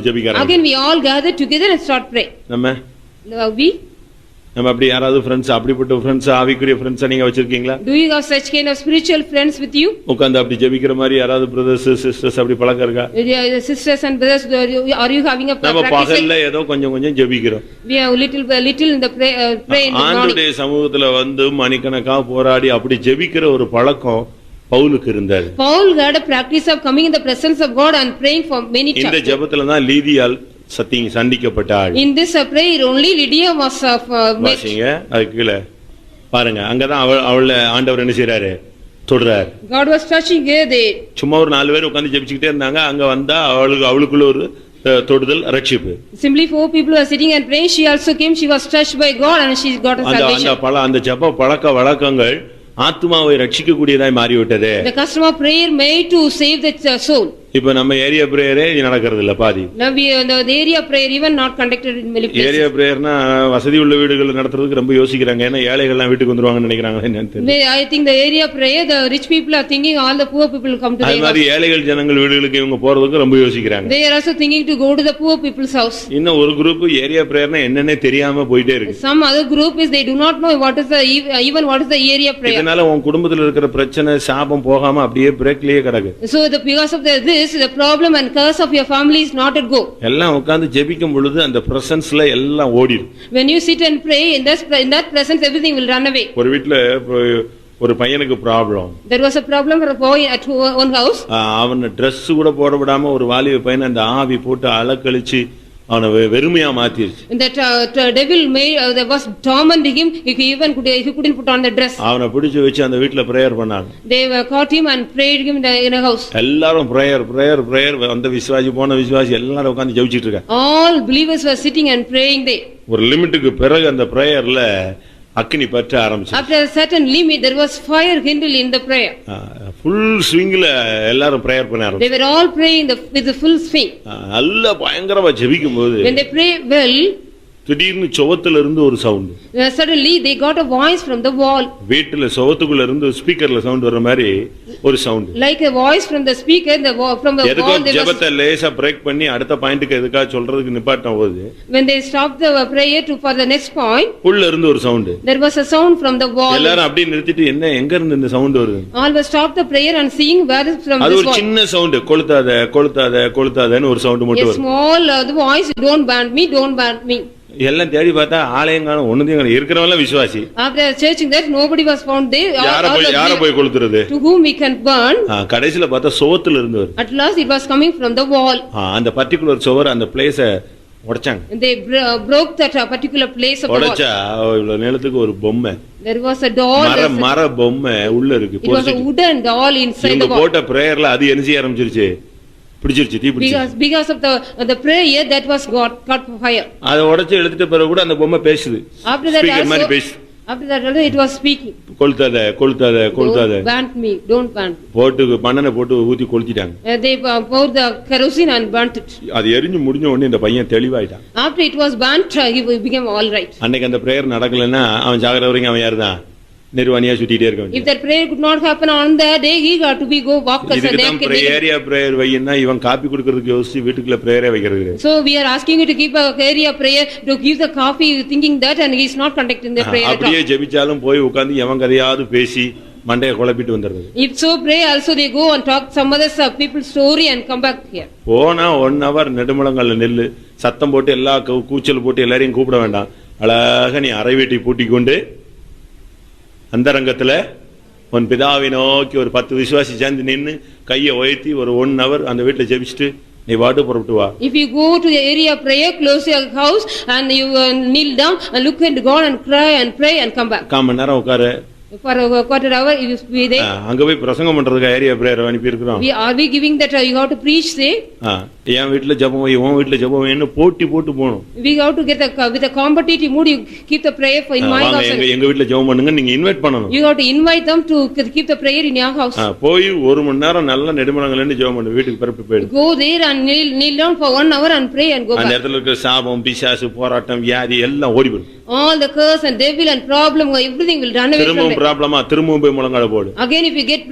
Speaker 2: ஜெபிக்கறாங்க.
Speaker 3: Again we all gather together and start pray.
Speaker 2: நம்ம அப்படி யாராவது ஃப்ரெண்ட்ஸ், அப்படிப்பட்ட ஃப்ரெண்ட்ஸ், ஆவிக்குரிய ஃப்ரெண்ட்ஸ் நீங்க வச்சிருக்கீங்களா?
Speaker 3: Do you have such kind of spiritual friends with you?
Speaker 2: உட்கார்ந்து அப்படி ஜெபிக்கிற மாதிரி யாராவது பிரதர்ஸ் சிஸ்டர்ஸ் அப்படி பழக்கம் இருக்கா?
Speaker 3: Sisters and brothers, are you having a practice?
Speaker 2: நம்ம பகல்ல ஏதோ கொஞ்சம் ஜெபிக்கிறோம்.
Speaker 3: We are little in the pray in the morning.
Speaker 2: ஆண்டவருடைய சமூகத்துல வந்து மணிக்கணக்கா போராடி அப்படி ஜெபிக்கிற ஒரு பழக்கம் பவுலுக்கு இருந்தது.
Speaker 3: Paul had a practice of coming in the presence of God and praying for many times.
Speaker 2: இந்த ஜெபத்துல தான் லீதியால் சந்திக்கப்பட்டாள்.
Speaker 3: In this prayer only Lydia was met.
Speaker 2: வாசிங்க அது கீழே பாருங்க. அங்கதான் அவள ஆண்டவர் என்ன செய்றாரு, தொடுறார்.
Speaker 3: God was touching her there.
Speaker 2: சும்மா ஒரு 4 பேர் உட்கார்ந்து ஜெபிச்சுக்கிட்டே இருந்தாங்க. அங்க வந்தா அவளுக்குள்ள ஒரு தொடுதல், ரட்சிப்பு.
Speaker 3: Simply 4 people were sitting and praying. She also came. She was touched by God and she got a salvation.
Speaker 2: அந்த ஜெப பழக்க வழக்கங்கள் ஆத்துமாவை ரட்சிக்கக்கூடியதாய் மாறிவிட்டது.
Speaker 3: The custom of prayer made to save the soul.
Speaker 2: இப்ப நம்ம ஏரியா பிரேயரே நடக்கிறது இல்ல பாதி.
Speaker 3: Now the area prayer even not conducted in many places.
Speaker 2: Area பிரேயர்னா வசதி உள்ள வீடுகள் நடத்துறதுக்கு ரொம்ப யோசிக்கிறாங்க. ஏன்னா ஏழைகள் எல்லாம் வீட்டுக்கு வந்துருவாங்கன்னு நினைக்கிறாங்க. என்னன்னு தெரியல.
Speaker 3: I think the area prayer the rich people are thinking all the poor people come to the
Speaker 2: அது மாதிரி ஏழைகள் ஜனங்கள் வீடுகளுக்கு இவங்க போறதுக்கு ரொம்ப யோசிக்கிறாங்க.
Speaker 3: They are also thinking to go to the poor people's house.
Speaker 2: இன்னும் ஒரு குரூப் ஏரியா பிரேயர்னா என்னன்னே தெரியாம போயிட்டே இருக்கு.
Speaker 3: Some other group is they do not know what is the even what is the area prayer.
Speaker 2: இதனால உங்க குடும்பத்துல இருக்கிற பிரச்சனை சாபம் போகாம அப்படியே பிரேக்லயே கிடக்கு.
Speaker 3: So because of this the problem and curse of your family is not at go.
Speaker 2: எல்லாம் உட்கார்ந்து ஜெபிக்கும் பொழுது அந்த பிரசன்ஸ்ல எல்லாம் ஓடிடும்.
Speaker 3: When you sit and pray in that presence everything will run away.
Speaker 2: ஒரு வீட்ல ஒரு பையனுக்கு problem.
Speaker 3: There was a problem for a boy at one house.
Speaker 2: அவன Dress கூட போட விடாம ஒரு வாலிப பையனை அந்த ஆவி போட்டு அலக்கழிச்சு அவனை வெறுமையா மாத்திருச்சு.
Speaker 3: That devil made there was tormenting him if he couldn't put on the dress.
Speaker 2: அவனை பிடிச்சு வச்சு அந்த வீட்ல பிரேயர் பண்ணாங்க.
Speaker 3: They caught him and prayed him in a house.
Speaker 2: எல்லாரும் பிரேயர் அந்த விசுவாசி போன விசுவாசி எல்லாரும் உட்கார்ந்து ஜெபிச்சிட்டு இருக்காங்க.
Speaker 3: All believers were sitting and praying there.
Speaker 2: ஒரு லிமிட்டுக்கு பிறகு அந்த பிரேயர்ல அக்கினி பற்ற ஆரம்பிச்சு.
Speaker 3: After a certain limit there was fire kindled in the prayer.
Speaker 2: full swingல எல்லாரும் பிரேயர் பண்ண ஆரம்பிச்சாங்க.
Speaker 3: They were all praying with the full swing.
Speaker 2: நல்ல பயங்கரமா ஜெபிக்கும்போது
Speaker 3: when they pray well
Speaker 2: திடீர்னு சுவத்துல இருந்து ஒரு sound.
Speaker 3: Suddenly they got a voice from the wall.
Speaker 2: வீட்ல சுவத்துக்குள்ள இருந்து ஸ்பீக்கர்ல சவுண்ட் வர மாதிரி ஒரு sound.
Speaker 3: Like a voice from the speaker from the
Speaker 2: எதுக்கோ
Speaker 3: wall.
Speaker 2: ஜெபத்தை லேசா பிரேக் பண்ணி அடுத்த பாயிண்ட்க்கு எதுக்கா சொல்றதுக்கு நிப்பாட்ட போகுது.
Speaker 3: When they stopped the prayer for the next point.
Speaker 2: உள்ள இருந்து ஒரு sound.
Speaker 3: There was a sound from the wall.
Speaker 2: எல்லாரும் அப்படியே நிறுத்திட்டு என்ன எங்க இருந்து இந்த சவுண்ட் வருது?
Speaker 3: All were stopped the prayer and seeing where is from
Speaker 2: அது
Speaker 3: this
Speaker 2: ஒரு
Speaker 3: voice.
Speaker 2: சின்ன சவுண்ட். கொளுத்தாதன்னு ஒரு சவுண்ட் மட்டும் வருது.
Speaker 3: Small the voice don't burn me.
Speaker 2: எல்லாம் தேடி பார்த்தா ஆலயம் காணோம், ஒண்ணுதையும் காணோம். இருக்கிறவங்க விசுவாசி.
Speaker 3: After searching that nobody was found there.
Speaker 2: யார போய் கொளுத்துறது?
Speaker 3: To whom we can burn?
Speaker 2: கடைசில பார்த்தா சுவத்துல இருந்து வருது.
Speaker 3: At last it was coming from the wall.
Speaker 2: அந்த பர்టిక్యులர் சுவர் அந்த பிளேஸ உடைச்சாங்க.
Speaker 3: They broke that particular place of the wall.
Speaker 2: உடைச்சா இவ்வளவு நீளத்துக்கு ஒரு பொம்மை.
Speaker 3: There was a doll.
Speaker 2: மர பொம்மை உள்ள இருக்கு.
Speaker 3: It was a wooden doll inside the wall.
Speaker 2: போட்ட பிரேயர்ல அது என்ன செய்ய ஆரம்பிச்சிருச்சு? பிடிச்சிருச்சு, தீ பிடிச்சிருச்சு.
Speaker 3: Because of the prayer that was got fire.
Speaker 2: அத உடைச்சு எடுத்துட்ட பிறகு கூட அந்த பொம்மை பேசுது.
Speaker 3: After that
Speaker 2: ஸ்பீக்கர் மாதிரி பேசு.
Speaker 3: After that also it was speaking.
Speaker 2: கொளுத்தாத.
Speaker 3: Don't burn me.
Speaker 2: போட்டு மண்ணெண்ணெய் போட்டு ஊத்தி கொளுத்திட்டாங்க.
Speaker 3: They poured the kerosene and burnt it.
Speaker 2: அது எரிஞ்சு முடிஞ்ச உடனே இந்த பையன் தெளிவாயிட்டான்.
Speaker 3: After it was burnt he became all right.
Speaker 2: அன்னைக்கு அந்த பிரேயர் நடக்கலன்னா அவன் ஜாகர வரைக்கும் அவன் யாருதான்? நிர்வாணியா சுத்திட்டே இருக்க வேண்டியது.
Speaker 3: If that prayer could not happen on that day he got to be go walk as a naked.
Speaker 2: Area prayer வையினா இவன் காபி குடுக்கிறதுக்கு யோசிச்சு வீட்டுக்குள்ள பிரேயரே வைக்கிறது.
Speaker 3: So we are asking you to keep a area prayer to give the coffee thinking that and he is not conducting the prayer at all.
Speaker 2: அப்படியே ஜெபிச்சாலும் போய் உட்கார்ந்து எவன் கதையாவது பேசி மண்டைய குழப்பிட்டு வந்துறது.
Speaker 3: If so pray also they go and talk some other people's story and come back here.
Speaker 2: போனா 1 hour நெடுமலங்கள்ல நெல்லு சத்தம் போட்டு எல்லா கூச்சல் போட்டு எல்லாரையும் கூப்பிட வேண்டாம். அழகா நீ அறை வீட்டை பூட்டிக் கொண்டு அந்தரங்கத்துல உன் பிதாவை நோக்கி ஒரு 10 விசுவாசி சேர்ந்து நின்னு கையை உயர்த்தி ஒரு 1 hour அந்த வீட்டுல ஜெபிச்சுட்டு நீ வாட்டு புறப்பட்டு வா.
Speaker 3: If you go to the area prayer, close your house and you kneel down and look at God and cry and pray and come back.
Speaker 2: 1/4 மணி நேரம் உட்காரு.
Speaker 3: For a quarter hour you be there.
Speaker 2: அங்க போய் பிரசங்கம் பண்றதுக்கு area prayer அனுப்பி இருக்கோம்.
Speaker 3: Are we giving that you have to preach there?
Speaker 2: என் வீட்ல ஜெபம் வை, உன் வீட்ல ஜெபம் வைன்னு போட்டி போட்டு போணும்.
Speaker 3: We have to get with a competitive mood you keep the prayer for in my house.
Speaker 2: எங்க வீட்ல ஜெபம் பண்ணுங்க நீங்க இன்வைட் பண்ணனும்.
Speaker 3: You have to invite them to keep the prayer in your house.
Speaker 2: போய் 1 மணி நேரம் நல்ல நெடுமலங்கள்ல ஜெபம் பண்ணு, வீட்டுக்கு பரப்பி போயிடு.
Speaker 3: Go there and kneel down for 1 hour and pray and go back.
Speaker 2: அந்த இடத்துல இருக்க சாபம் பிசாசு போராட்டம் வியாதி எல்லாம் ஓடி போயிடும்.
Speaker 3: All the curse and devil and problem everything will run away from
Speaker 2: திரும்ப ப்ராப்ளமா திரும்ப போய் முழங்கால போடு.
Speaker 3: Again if you get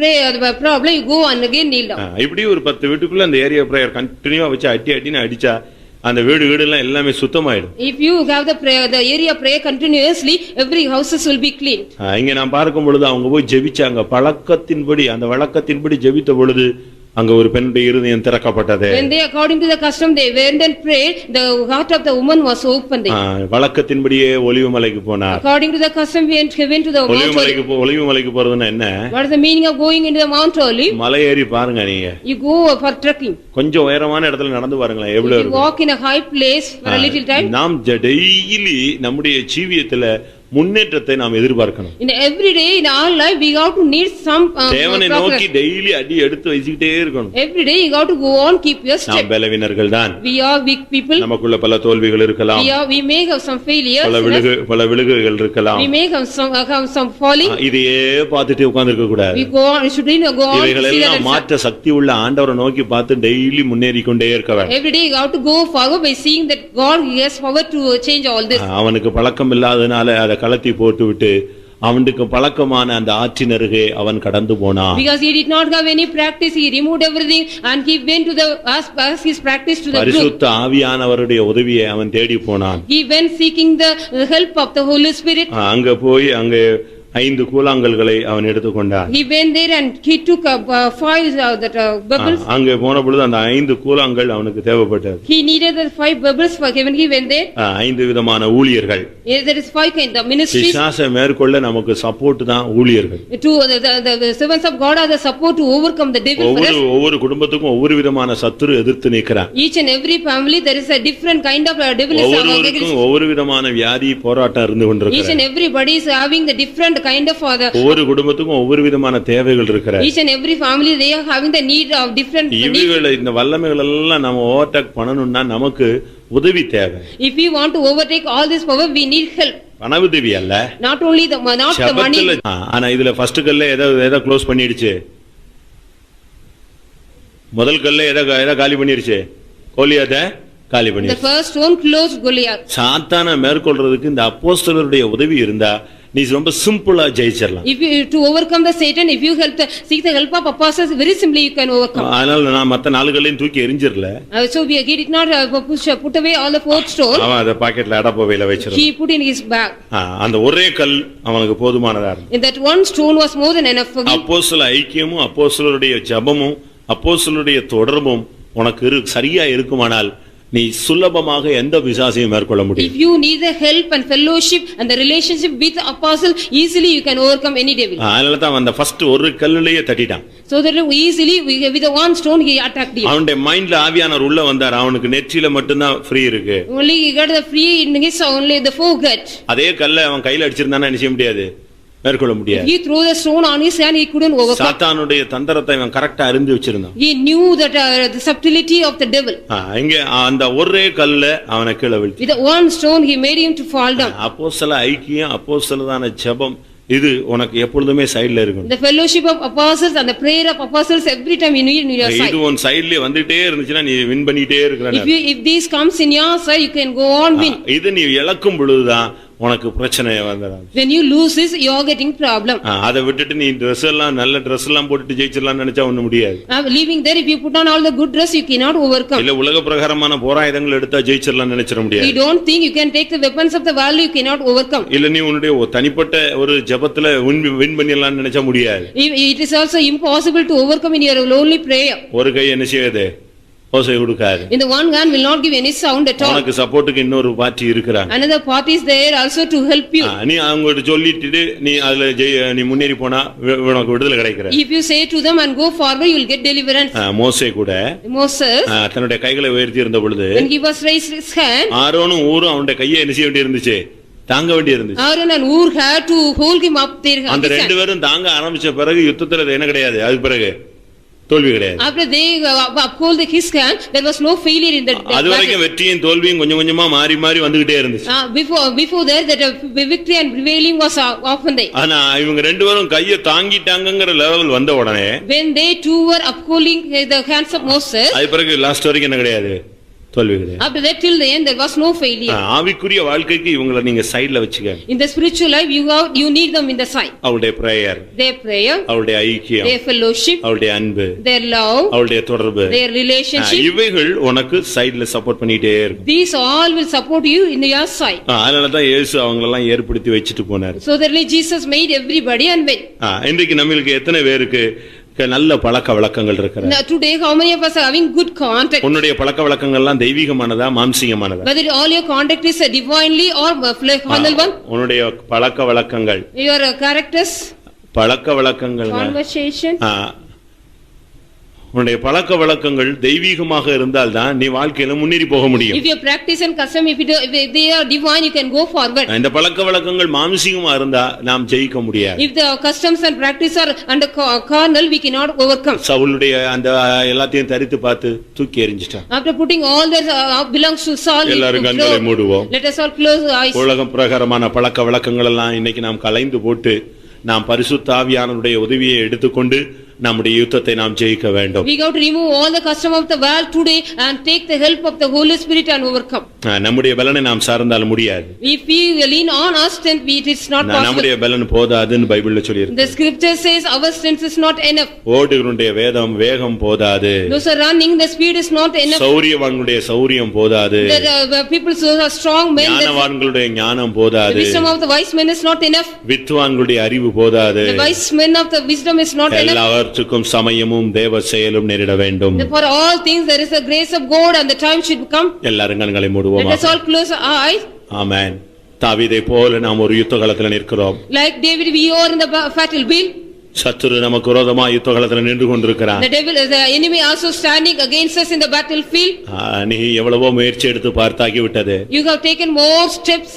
Speaker 3: the problem you go and again kneel down.
Speaker 2: இப்படி ஒரு 10 வீட்டுக்குள்ள அந்த ஏரியா பிரேயர் கண்டினியூவா வச்சு அடின்னு அடிச்சா அந்த வீடு எல்லாம் எல்லாமே சுத்தமாயிடும்.
Speaker 3: If you have the area prayer continuously every houses will be cleaned.
Speaker 2: இங்க நான் பார்க்கும் பொழுது அவங்க போய் ஜெபிச்சாங்க. பழக்கத்தின்படி அந்த வழக்கத்தின்படி ஜெபித்த பொழுது அங்க ஒரு பெண்ணுடைய இருதயம் திறக்கப்பட்டது.
Speaker 3: When they according to the custom they went and prayed, the heart of the woman was opened.
Speaker 2: வழக்கத்தின்படியே ஒலிவுமலைக்கு போனார்.
Speaker 3: According to the custom he went to the Mount.
Speaker 2: ஒலிவுமலைக்கு போறதுன்னா என்ன?
Speaker 3: What is the meaning of going into the Mount Olive?
Speaker 2: மலை ஏறி பாருங்க நீங்க.
Speaker 3: You go for trekking.
Speaker 2: கொஞ்சம் உயரமான இடத்துல நடந்து பாருங்களேன் எவ்வளவு
Speaker 3: You
Speaker 2: இருக்கு.
Speaker 3: walk in a high place for a little time.
Speaker 2: நாம் டெய்லி நம்முடைய ஜீவியத்துல முன்னேற்றத்தை நாம் எதிர்பார்க்கணும்.
Speaker 3: In every day in our life we got to need some
Speaker 2: தேவனை நோக்கி டெய்லி அடி எடுத்து வச்சிட்டே இருக்கணும்.
Speaker 3: Every day you got to go on, keep your step.
Speaker 2: நாம் பலவீனர்கள் தான்.
Speaker 3: We are weak people.
Speaker 2: நமக்குள்ள பல தோல்விகள் இருக்கலாம்.
Speaker 3: We may have some failures.
Speaker 2: பல விழுகுகள் இருக்கலாம்.
Speaker 3: We may have some falling.
Speaker 2: இதையே பார்த்துட்டு உட்கார்ந்து இருக்க கூடாது.
Speaker 3: We go on, should go on.
Speaker 2: இவைகளெல்லாம் மாற்ற சக்தி உள்ள ஆண்டவரை நோக்கி பார்த்து டெய்லி முன்னேறி கொண்டே இருக்க வேண்டும்.
Speaker 3: Every day you got to go forward by seeing that God has power to change all this.
Speaker 2: அவனுக்கு பழக்கம் இல்லாதனால அதை கலத்தி போட்டு விட்டு அவனுக்கு பழக்கமான அந்த ஆற்றின் அருகே அவன் கடந்து போனான்.
Speaker 3: Because he did not have any practice, he removed everything and he went to the as his practice to the brook.
Speaker 2: பரிசுத்த ஆவியானவருடைய உதவியை அவன் தேடி போனான்.
Speaker 3: He went seeking the help of the Holy Spirit.
Speaker 2: அங்க போய் அங்க 5 கூழாங்கல்களை அவன் எடுத்துக்கொண்டான்.
Speaker 3: He went there and he took 5 bubbles.
Speaker 2: அங்க போன பொழுது அந்த 5 கூழாங்கல் அவனுக்கு தேவைப்பட்டது.
Speaker 3: He needed the 5 bubbles for when he went there.
Speaker 2: 5 விதமான ஊழியர்கள்.
Speaker 3: There is 5 kind of ministries.
Speaker 2: பிசாசை மேற்கொள்ள நமக்கு சப்போர்ட் தான் ஊழியர்கள்.
Speaker 3: To the servants of God are the support to overcome the devil.
Speaker 2: ஒவ்வொரு குடும்பத்துக்கும் ஒவ்வொரு விதமான சத்துரு எதிர்த்து நிற்கிறான்.
Speaker 3: Each and every family there is a different kind of devil is
Speaker 2: against. ஒவ்வொரு விதமான வியாதி போராட்டம் இருந்து கொண்டிருக்கிறது.
Speaker 3: Each and everybody is having the different kind of
Speaker 2: ஒவ்வொரு குடும்பத்துக்கும் ஒவ்வொரு விதமான தேவைகள் இருக்கிறது.
Speaker 3: Each and every family they are having the need of different needs.
Speaker 2: இவைகளை இந்த வல்லமைகள் எல்லாம் நாம ஓவர்டேக் பண்ணனும்னா நமக்கு உதவி தேவை.
Speaker 3: If we want to overtake all this power we need help.
Speaker 2: பண உதவி அல்ல.
Speaker 3: Not only the money.
Speaker 2: ஆனா இதுல ஃபர்ஸ்ட் கல்ல ஏதோ க்ளோஸ் பண்ணிடுச்சு. முதல் கல்ல ஏதோ காலி பண்ணிடுச்சு. கோலியாத காலி பண்ணிடுச்சு.
Speaker 3: The first stone closed Goliath.
Speaker 2: சாத்தானை மேற்கொள்றதுக்கு இந்த அப்போஸ்தலருடைய உதவி இருந்தா நீ ரொம்ப சிம்பிளா ஜெயிச்சிரலாம்.
Speaker 3: If you to overcome the Satan, if you seek the help of apostles, very simply you can overcome.
Speaker 2: அதனால நான் மத்த நாளுகளையும் தூக்கி எறிஞ்சிரல.
Speaker 3: So he did not put away all the 4th stone.
Speaker 2: அவன் அத பாக்கெட்ல அடப்பவையில வச்சிருந்தான்.
Speaker 3: He put in his bag.
Speaker 2: அந்த ஒரே கல் அவனுக்கு போதுமானதா இருந்தது.
Speaker 3: In that one stone was more than enough for him.
Speaker 2: அப்போஸ்தல ஐக்கியமும் அப்போஸ்தலருடைய ஜெபமும் அப்போஸ்தலருடைய தொடர்பும் உனக்கு சரியா இருக்குமானால் நீ சுலபமாக எந்த விசாசையும் மேற்கொள்ள முடியும்.
Speaker 3: If you need the help and fellowship and the relationship with the apostle, easily you can overcome any devil.
Speaker 2: அதனால தான் அந்த ஃபர்ஸ்ட் ஒரு கல்லிலேயே தட்டிட்டான்.
Speaker 3: So that easily with the one stone he attacked him.
Speaker 2: அவனுடைய மைண்ட்ல ஆவியானவர் உள்ள வந்தார். அவனுக்கு நெற்றியில மட்டும் தான் ஃப்ரீ இருக்கு.
Speaker 3: Only he got the free in his only the foregut.
Speaker 2: அதே கல்லை அவன் கையில அடிச்சிருந்தானா என்ன செய்ய முடியாது? மேற்கொள்ள முடியாது.
Speaker 3: He threw the stone on his hand, he couldn't overcome.
Speaker 2: சாத்தானுடைய தந்திரத்தை அவன் கரெக்ட்டா அறிந்து வச்சிருந்தான்.
Speaker 3: He knew that the subtlety of the devil.
Speaker 2: இங்க அந்த ஒரே கல்ல அவனை கீழ வீழ்த்தி.
Speaker 3: With the one stone he made him to fall down.
Speaker 2: அப்போஸ்தல ஐக்கியம் அப்போஸ்தலதான ஜெபம் இது உனக்கு எப்பொழுதுமே சைடுல இருக்கும்.
Speaker 3: The fellowship of apostles and the prayer of apostles every time you need in your side.
Speaker 2: இது உன் சைடுல வந்துட்டே இருந்துச்சுனா நீ வின் பண்ணிட்டே இருக்கறன.
Speaker 3: If these comes in your side you can go on win.
Speaker 2: இது நீ இழக்கும் பொழுதுதான் உனக்கு பிரச்சனை வந்துரும்.
Speaker 3: When you lose this you are getting problem.
Speaker 2: அத விட்டுட்டு நீ Dress எல்லாம் நல்ல Dress எல்லாம் போட்டுட்டு ஜெயிச்சிரலாம் நினைச்சா ஒண்ணும் முடியாது.
Speaker 3: Leaving there if you put on all the good dress you cannot overcome.
Speaker 2: இல்ல உலக பிரகாரமான போராயுதங்கள் எடுத்தா ஜெயிச்சிரலாம் நினைச்சிர முடியாது.
Speaker 3: You don't think you can take the weapons of the world you cannot overcome.
Speaker 2: இல்ல நீ உன்னுடைய தனிப்பட்ட ஒரு ஜெபத்துல வின் பண்ணிரலாம் நினைச்சா முடியாது.
Speaker 3: It is also impossible to overcome in your lonely prayer.
Speaker 2: ஒரு கை என்ன செய்யுது? ஓசை கொடுக்காது.
Speaker 3: In the one hand will not give any sound at all.
Speaker 2: உனக்கு சப்போர்ட்டுக்கு இன்னொரு பார்ட்டி இருக்கறாங்க.
Speaker 3: Another party is there also to help you.
Speaker 2: நீ அவங்கட்ட சொல்லிட்டு நீ அதுல நீ முன்னேறி போனா உனக்கு விடுதலை கிடைக்குற.
Speaker 3: If you say to them and go forward you will get deliverance.
Speaker 2: மோசே கூட
Speaker 3: Moses
Speaker 2: தன்னுடைய கைகளை உயர்த்தி இருந்த பொழுது
Speaker 3: when he was raised his hand
Speaker 2: ஆரோனும் ஊரும் அவனுடைய கையை என்ன செய்ய வேண்டி இருந்துச்சு? தாங்க வேண்டி இருந்துச்சு.
Speaker 3: Aaron and Hur had to hold him up there.
Speaker 2: அந்த ரெண்டு பேரும் தாங்க ஆரம்பிச்ச பிறகு யுத்தத்துல என்ன கிடையாது. அதுக்கு பிறகு தோல்வி கிடையாது.
Speaker 3: After they uphold his hand there was no failure in that.
Speaker 2: அதுவரைக்கும் வெற்றியும் தோல்வியும் கொஞ்சம் கொஞ்சமா மாறி மாறி வந்துட்டே இருந்துச்சு.
Speaker 3: Before that victory and prevailing was often there.
Speaker 2: ஆனா இவங்க ரெண்டு பேரும் கையை தாங்கிட்டாங்கங்கற லெவல் வந்த உடனே
Speaker 3: when they two were upholding the hands of Moses
Speaker 2: அது பிறகு லாஸ்ட் வரைக்கும் என்ன கிடையாது? தோல்வி கிடையாது.
Speaker 3: After that till the end there was no failure.
Speaker 2: ஆவிக்குரிய வாழ்க்கைக்கு இவங்களை நீங்க சைடுல வச்சுக்க.
Speaker 3: In the spiritual life you need them in the side.
Speaker 2: அவளுடைய prayer,
Speaker 3: their prayer,
Speaker 2: அவளுடைய ஐக்கியம்,
Speaker 3: their fellowship,
Speaker 2: அவளுடைய அன்பு,
Speaker 3: their love,
Speaker 2: அவளுடைய தொடர்பு,
Speaker 3: their relationship,
Speaker 2: இவைகள் உனக்கு சைடுல சப்போர்ட் பண்ணிட்டே இருக்கும்.
Speaker 3: These all will support you in your side.
Speaker 2: அதனால தான் இயேசு அவங்களை எல்லாம் ஏற்படுத்தி வச்சிட்டு போனார்.
Speaker 3: So that Jesus made everybody and went.
Speaker 2: இன்றைக்கு நமக்கு எத்தனை பேருக்கு நல்ல பழக்க வழக்கங்கள் இருக்கிறது.
Speaker 3: Now today how many of us are having good contact?
Speaker 2: உன்னுடைய பழக்க வழக்கங்கள் எல்லாம் தெய்வீகமானதா மாம்சீகமானதா?
Speaker 3: Whether all your contact is divinely or carnal one?
Speaker 2: உன்னுடைய பழக்க வழக்கங்கள்,
Speaker 3: Your characters,
Speaker 2: பழக்க வழக்கங்கள்,
Speaker 3: conversation.
Speaker 2: உன்னுடைய பழக்க வழக்கங்கள் தெய்வீகமாக இருந்தால்தான் நீ வாழ்க்கையில முன்னேறி போக முடியும்.
Speaker 3: If your practice and custom, if they are divine, you can go forward.
Speaker 2: இந்த பழக்க வழக்கங்கள் மாம்சீகமா இருந்தா நாம் ஜெயிக்க முடியாது.
Speaker 3: If the customs and practice are under carnal, we cannot overcome.
Speaker 2: சவுலுடைய அந்த எல்லாத்தையும் தரித்து பார்த்து தூக்கி எறிஞ்சிட்டான்.
Speaker 3: After putting all that belongs to Saul,
Speaker 2: எல்லாரும் கண்களை மூடுவோம்.
Speaker 3: let us all close our eyes.
Speaker 2: உலகம் பிரகாரமான பழக்க வழக்கங்கள் எல்லாம் இன்னைக்கு நாம் கலைந்து போட்டு நாம் பரிசுத்த ஆவியானவருடைய உதவியை எடுத்துக்கொண்டு நம்முடைய யுத்தத்தை நாம் ஜெயிக்க வேண்டும்.
Speaker 3: We got to remove all the custom of the world today and take the help of the Holy Spirit and overcome.
Speaker 2: நம்முடைய பலனை நாம் சார்ந்தால் முடியாது.
Speaker 3: If we lean on our strength, it is not possible.
Speaker 2: நம்முடைய பலன் போதாதுன்னு பைபிள்ல சொல்லியிருக்கு.
Speaker 3: The scripture says our strength is not enough.
Speaker 2: ஓடுகிறவனுடைய வேகம் போதாது.
Speaker 3: Those are running, the speed is not enough.
Speaker 2: சௌரியவான்களுடைய சௌரியம் போதாது.
Speaker 3: The people who are strong men,
Speaker 2: ஞானவான்களுடைய ஞானம் போதாது.
Speaker 3: the wisdom of the wise men is not enough.
Speaker 2: வித்வான்களுடைய அறிவு போதாது.
Speaker 3: The wise men of the wisdom is not enough.
Speaker 2: எல்லாவற்றுக்கும் சமயமும் தேவ செயலும் நேரிட வேண்டும்.
Speaker 3: For all things there is a grace of God and the time should come.
Speaker 2: எல்லாரும் கண்களை மூடுவோம்.
Speaker 3: Let us all close our eyes.
Speaker 2: ஆமென். தாவீதை போல நாம் ஒரு யுத்த களத்தில் நிற்கிறோம்.
Speaker 3: Like David, we are in the battlefield.
Speaker 2: சத்துரு நமக்கு விரோதமா யுத்த களத்தில் நின்று கொண்டிருக்கிறான்.
Speaker 3: The devil is the enemy also standing against us in the battlefield.
Speaker 2: நீ எவ்வளவோ முயற்சி எடுத்து பார்த்தாகி விட்டது.
Speaker 3: You have taken more steps.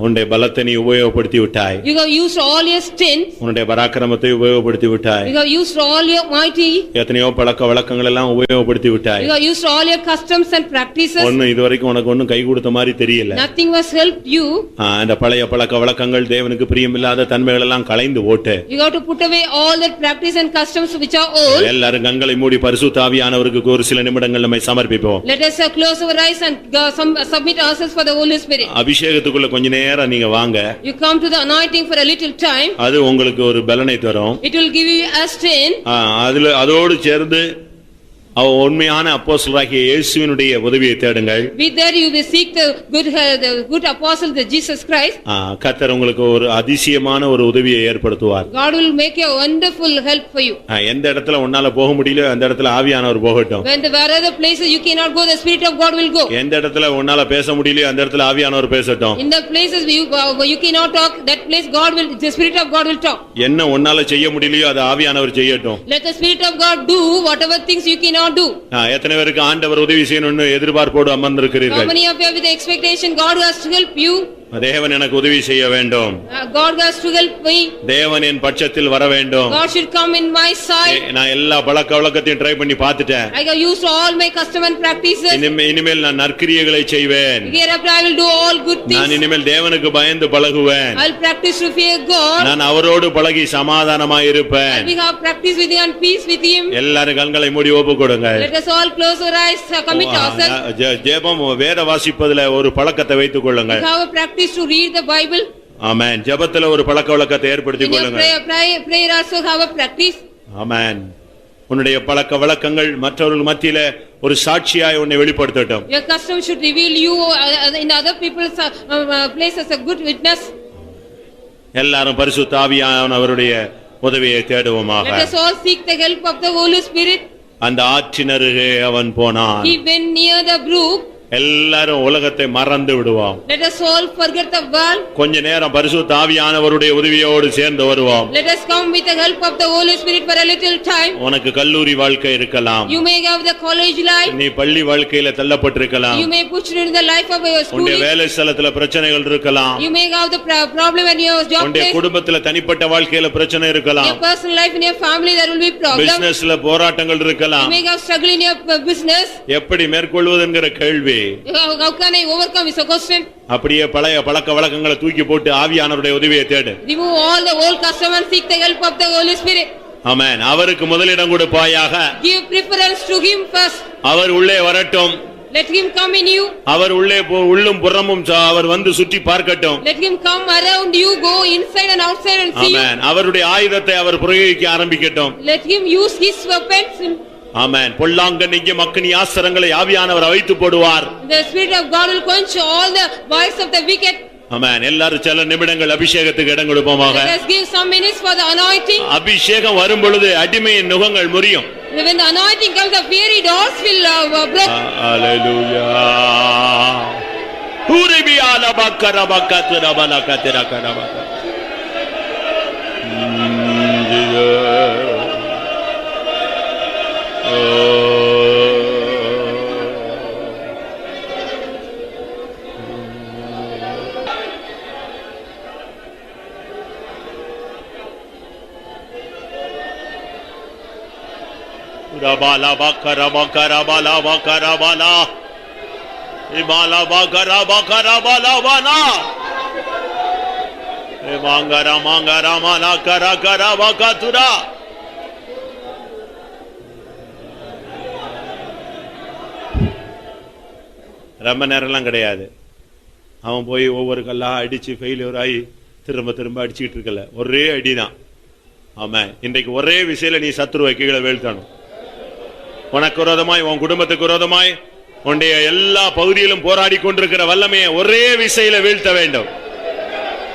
Speaker 2: உன்னுடைய பலத்தை நீ உபயோகப்படுத்தி விட்டாய்.
Speaker 3: You have used all your strength.
Speaker 2: உன்னுடைய பராக்கிரமத்தை உபயோகப்படுத்தி விட்டாய்.
Speaker 3: You have used all your mighty.
Speaker 2: எத்தனையோ பழக்க வழக்கங்கள் எல்லாம் உபயோகப்படுத்தி விட்டாய்.
Speaker 3: You have used all your customs and practices.
Speaker 2: ஒன்னும் இதுவரைக்கும் உனக்கு ஒன்னும் கை கொடுத்த மாதிரி தெரியல.
Speaker 3: Nothing was helped you.
Speaker 2: அந்த பழைய பழக்க வழக்கங்கள் தேவனுக்கு பிரியமில்லாத தன்மைகள் எல்லாம் களைந்து போட்டு.
Speaker 3: You have to put away all that practice and customs which are old.
Speaker 2: எல்லாரும் கண்களை மூடி பரிசுத்த ஆவியானவருக்கு ஒரு சில நிமிடங்கள் நம்மை சமர்ப்பிப்போம்.
Speaker 3: Let us close our eyes and submit ourselves for the Holy Spirit.
Speaker 2: அபிஷேகத்துக்கு கொஞ்ச நேரம் நீங்க வாங்க.
Speaker 3: You come to the anointing for a little time.
Speaker 2: அது உங்களுக்கு ஒரு பலனை தரும்.
Speaker 3: It will give you a strength.
Speaker 2: அதோடு சேர்ந்து உண்மையான அப்போஸ்தலராகிய இயேசுவினுடைய உதவியை தேடுங்கள்.
Speaker 3: With that you will seek the good apostle, the Jesus Christ.
Speaker 2: கர்த்தர் உங்களுக்கு ஒரு அதிசயமான ஒரு உதவியை ஏற்படுத்துவார்.
Speaker 3: God will make a wonderful help for you.
Speaker 2: எந்த இடத்துல உன்னால போக முடியல அந்த இடத்துல ஆவியானவர் போகட்டும்.
Speaker 3: When there are other places you cannot go, the Spirit of God will go.
Speaker 2: எந்த இடத்துல உன்னால பேச முடியல அந்த இடத்துல ஆவியானவர் பேசட்டும்.
Speaker 3: In the places you cannot talk, that place the Spirit of God will talk.
Speaker 2: என்ன உன்னால செய்ய முடியலையோ அது ஆவியானவர் செய்யட்டும்.
Speaker 3: Let the Spirit of God do whatever things you cannot do.
Speaker 2: எத்தனை பேருக்கு ஆண்டவர் உதவி செய்யணும்னு எதிர்பார்ப்போடு அமர்ந்திருக்கிறீர்கள்?
Speaker 3: How many of you have the expectation God has to help you?
Speaker 2: தேவன் எனக்கு உதவி செய்ய வேண்டும்.
Speaker 3: God has to help me.
Speaker 2: தேவன் என் பட்சத்தில் வர வேண்டும்.
Speaker 3: God should come in my side.
Speaker 2: நான் எல்லா பழக்க வழக்கத்தையும் ட்ரை பண்ணி பார்த்துட்டேன்.
Speaker 3: I have used all my custom and practices.
Speaker 2: இனிமேல் நான் நற்கிரியைகளை செய்வேன்.
Speaker 3: Hereafter I will do all good things.
Speaker 2: நான் இனிமேல் தேவனுக்கு பயந்து பழகுவேன்.
Speaker 3: I will practice to fear God.
Speaker 2: நான் அவரோடு பழகி சமாதானமாய் இருப்பேன்.
Speaker 3: We have practice with Him and peace with Him.
Speaker 2: எல்லாரும் கண்களை மூடி ஒப்புக்கொடுங்க.
Speaker 3: Let us all close our eyes, commit ourselves.
Speaker 2: ஜெபம் வேத வாசிப்பதிலே ஒரு பழக்கத்தை வைத்துக் கொள்ளுங்கள்.
Speaker 3: We have a practice to read the Bible.
Speaker 2: ஆமென். ஜெபத்துல ஒரு பழக்க வழக்கத்தை ஏற்படுத்திக் கொள்ளுங்கள்.
Speaker 3: Prayer also have a practice.
Speaker 2: ஆமென். உன்னுடைய பழக்க வழக்கங்கள் மற்றவர்கள் மத்தியிலே ஒரு சாட்சியாய் உன்னை வெளிப்படுத்தட்டும்.
Speaker 3: Your custom should reveal you in other people's places as a good witness.
Speaker 2: எல்லாரும் பரிசுத்த ஆவியானவருடைய உதவியை தேடுவோமாக.
Speaker 3: Let us all seek the help of the Holy Spirit.
Speaker 2: அந்த ஆற்றினருகே அவன் போனான்.
Speaker 3: He went near the brook.
Speaker 2: எல்லாரும் உலகத்தை மறந்து விடுவோம்.
Speaker 3: Let us all forget the world.
Speaker 2: கொஞ்ச நேரம் பரிசுத்த ஆவியானவருடைய உதவியோடு சேர்ந்து வருவோம்.
Speaker 3: Let us come with the help of the Holy Spirit for a little time.
Speaker 2: உனக்கு கல்லூரி வாழ்க்கை இருக்கலாம்.
Speaker 3: You may have the college life.
Speaker 2: நீ பள்ளி வாழ்க்கையில தள்ளப்பட்டிருக்கலாம்.
Speaker 3: You may put in the life of your school.
Speaker 2: உன்னுடைய வேலை ஸ்தலத்துல பிரச்சனைகள் இருக்கலாம்.
Speaker 3: You may have the problem in your job place.
Speaker 2: உன்னுடைய குடும்பத்துல தனிப்பட்ட வாழ்க்கையில பிரச்சனை இருக்கலாம்.
Speaker 3: Your personal life in your family there will be problem.
Speaker 2: பிசினஸ்ல போராட்டங்கள் இருக்கலாம்.
Speaker 3: You may have struggle in your business.
Speaker 2: எப்படி மேற்கொள்வதுங்கிற கேள்வி.
Speaker 3: How can I overcome is a question.
Speaker 2: அப்படியே பழைய பழக்க வழக்கங்களை தூக்கி போட்டு ஆவியானவருடைய உதவியை தேடு.
Speaker 3: Remove all the old custom and seek the help of the Holy Spirit.
Speaker 2: ஆமென். அவருக்கு முதலிடம் கொடுப்பாயாக.
Speaker 3: Give preference to Him first.
Speaker 2: அவர் உள்ளே வரட்டும்.
Speaker 3: Let Him come in you.
Speaker 2: அவர் உள்ளே உள்ளும் புறமும் அவர் வந்து சுற்றி பார்க்கட்டும்.
Speaker 3: Let Him come around you, go inside and outside and see you.
Speaker 2: ஆமென். அவருடைய ஆயுதத்தை அவர் பிரயோகிக்க ஆரம்பிக்கட்டும்.
Speaker 3: Let Him use His weapons.
Speaker 2: ஆமென். பொல்லாங்கன் இங்கே மக்கனி ஆசரங்களை ஆவியானவர் அவைத்து போடுவார்.
Speaker 3: The Spirit of God will quench all the voice of the wicked.
Speaker 2: ஆமென். எல்லாரும் சில நிமிடங்கள் அபிஷேகத்துக்கு இடம் கொடுப்போமாக.
Speaker 3: Let us give some minutes for the anointing.
Speaker 2: அபிஷேகம் வரும் பொழுது அடிமையின் நுகங்கள் முறியும்.
Speaker 3: When the anointing comes, the fiery doors will block.
Speaker 2: Hallelujah. Uribi ala bakara bakatira balakatira karabaka. Rabala bakara bakara bala bakara bala ibala bakara bakara bala bala mangara mangara mala kara kara bakatura ரொம்ப நேரம்லாம் கிடையாது. அவன் போய் ஒவ்வொரு கல்லா அடிச்சு failure ஆகி திரும்ப திரும்ப அடிச்சுக்கிட்டு இருக்கல, ஒரே அடிதான். ஆமா, இன்றைக்கு ஒரே விசையில நீ சத்துருவை கீழே வீழ்த்தணும். உனக்கு விரோதமாய், உன் குடும்பத்துக்கு விரோதமாய், உன்னுடைய எல்லா பகுதியிலும் போராடி கொண்டிருக்கிற வல்லமையை ஒரே விசையில வீழ்த்த வேண்டும்.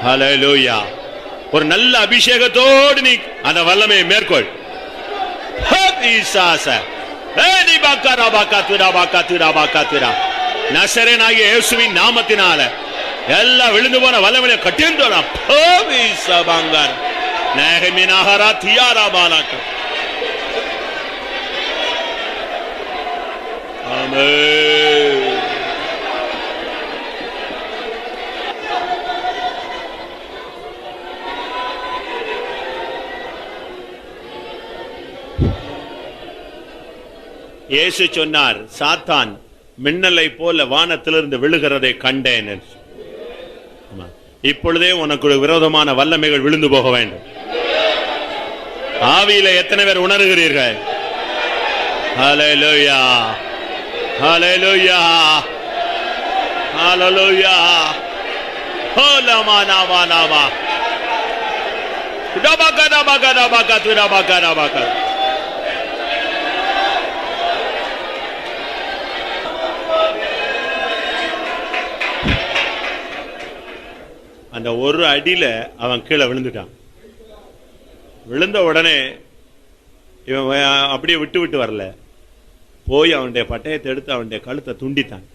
Speaker 2: ஹல்லேலூயா. ஒரு நல்ல அபிஷேகத்தோடு நீ அந்த வல்லமையை மேற்கொள். நசரேனாகிய இயேசுவின் நாமத்தினால எல்லா விழுந்து போன வல்லமையை கட்டிந்தோம். நெகமினாஹரா தியாரா பாலாக்க. ஆமென். இயேசு சொன்னார், சாத்தான் மின்னலை போல வானத்திலிருந்து விழுகிறதை கண்டேன். இப்பொழுதே உனக்கு விரோதமான வல்லமைகள் விழுந்து போக வேண்டும். ஆவியில எத்தனை பேர் உணர்கிறீர்கள்? ஹல்லேலூயா, ஹல்லேலூயா, ஹல்லேலூயா. ஹோலமானாமானாமா டபகடபகடபகதுரபகடபக. அந்த ஒரு அடியில அவன் கீழே விழுந்துட்டான். விழுந்த உடனே இவன் அப்படியே விட்டு விட்டு வரல, போய் அவனுடைய பட்டயத்தை எடுத்து அவனுடைய கழுத்தை துண்டித்தான்.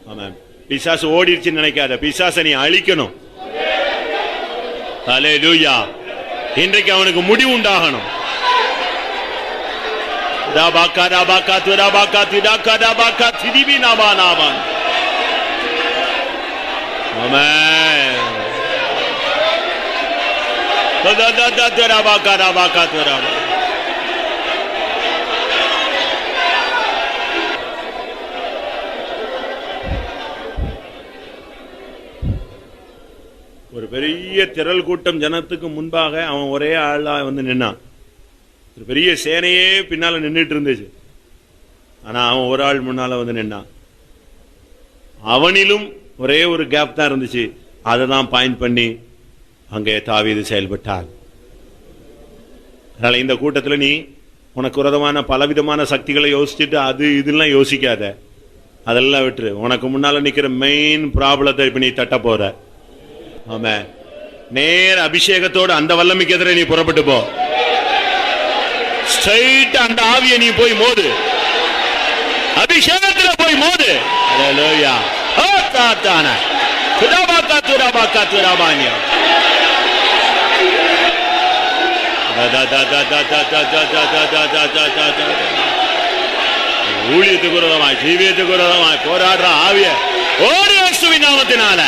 Speaker 2: ஆமாம். பிசாசு ஓடிடுச்சுன்னு நினைக்காத, பிசாசை நீ அழிக்கணும். ஹல்லேலூயா. இன்றைக்கு அவனுக்கு முடிவு உண்டாகணும். ஆமென். ஒரு பெரிய திரள் கூட்டம் ஜனத்துக்கு முன்பாக அவன் ஒரே ஆளா வந்து நின்னான். ஒரு பெரிய சேனையே பின்னால நின்றுட்டு இருந்துச்சு. ஆனா அவன் ஒரு ஆள் முன்னால வந்து நின்னான். அவனிலும் ஒரே ஒரு கேப் தான் இருந்துச்சு. அதை தான் பாயிண்ட் பண்ணி அங்கே தாவீது செயல்பட்டான். அதனால இந்த கூட்டத்தில் நீ உனக்கு விரோதமான பலவிதமான சக்திகளை யோசிச்சுட்டு அது இதெல்லாம் யோசிக்காத, அதெல்லாம் விட்டுரு. உனக்கு முன்னால நிக்கிற மெயின் ப்ராப்ளத்தை இப்ப நீ தட்ட போற. ஆமா, நேர அபிஷேகத்தோடு அந்த வல்லமைக்கு எதிரே நீ புறப்பட்டு போ. ஸ்ட்ரைட் அந்த ஆவியை நீ போய் மோது, அபிஷேகத்துல போய் மோது. ஹல்லேலூயா. ஆத்தான துராபாக்கா துராபாக்கா துராபானியா. ஊழியத்துக்கு விரோதமாய், ஜீவியத்துக்கு விரோதமாய் போராடுற ஆவிய ஓடி இயேசுவின் நாமத்தினால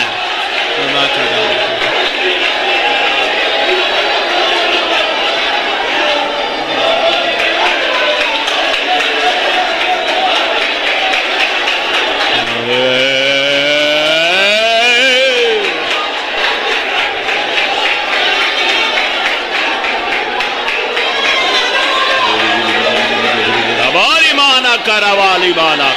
Speaker 2: கரவாலி பாலா.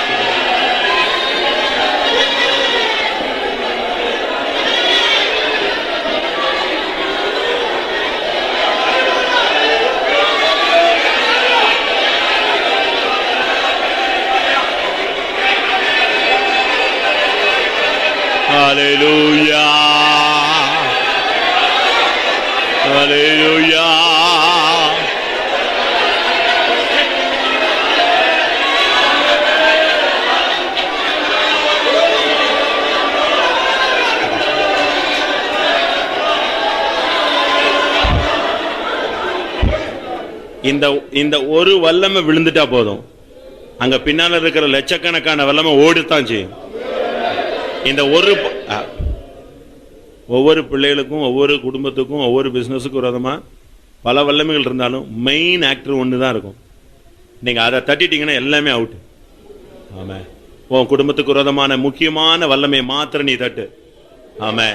Speaker 2: ஹல்லேலூயா. இந்த ஒரு வல்லமை விழுந்துட்டா போதும், அங்க பின்னால இருக்கிற லட்சக்கணக்கான வல்லமை ஓடித்தான் செய்யும். இந்த ஒவ்வொரு பிள்ளைகளுக்கும், ஒவ்வொரு குடும்பத்துக்கும், ஒவ்வொரு பிசினஸுக்கும் விரோதமா பல வல்லமைகள் இருந்தாலும் மெயின் ஆக்டர் ஒண்ணுதான் இருக்கும். நீங்க அதை தட்டிட்டீங்கன்னா எல்லாமே அவுட். ஆமா, உன் குடும்பத்துக்கு விரோதமான முக்கியமான வல்லமையை மாத்திர நீ தட்டு. ஆமா.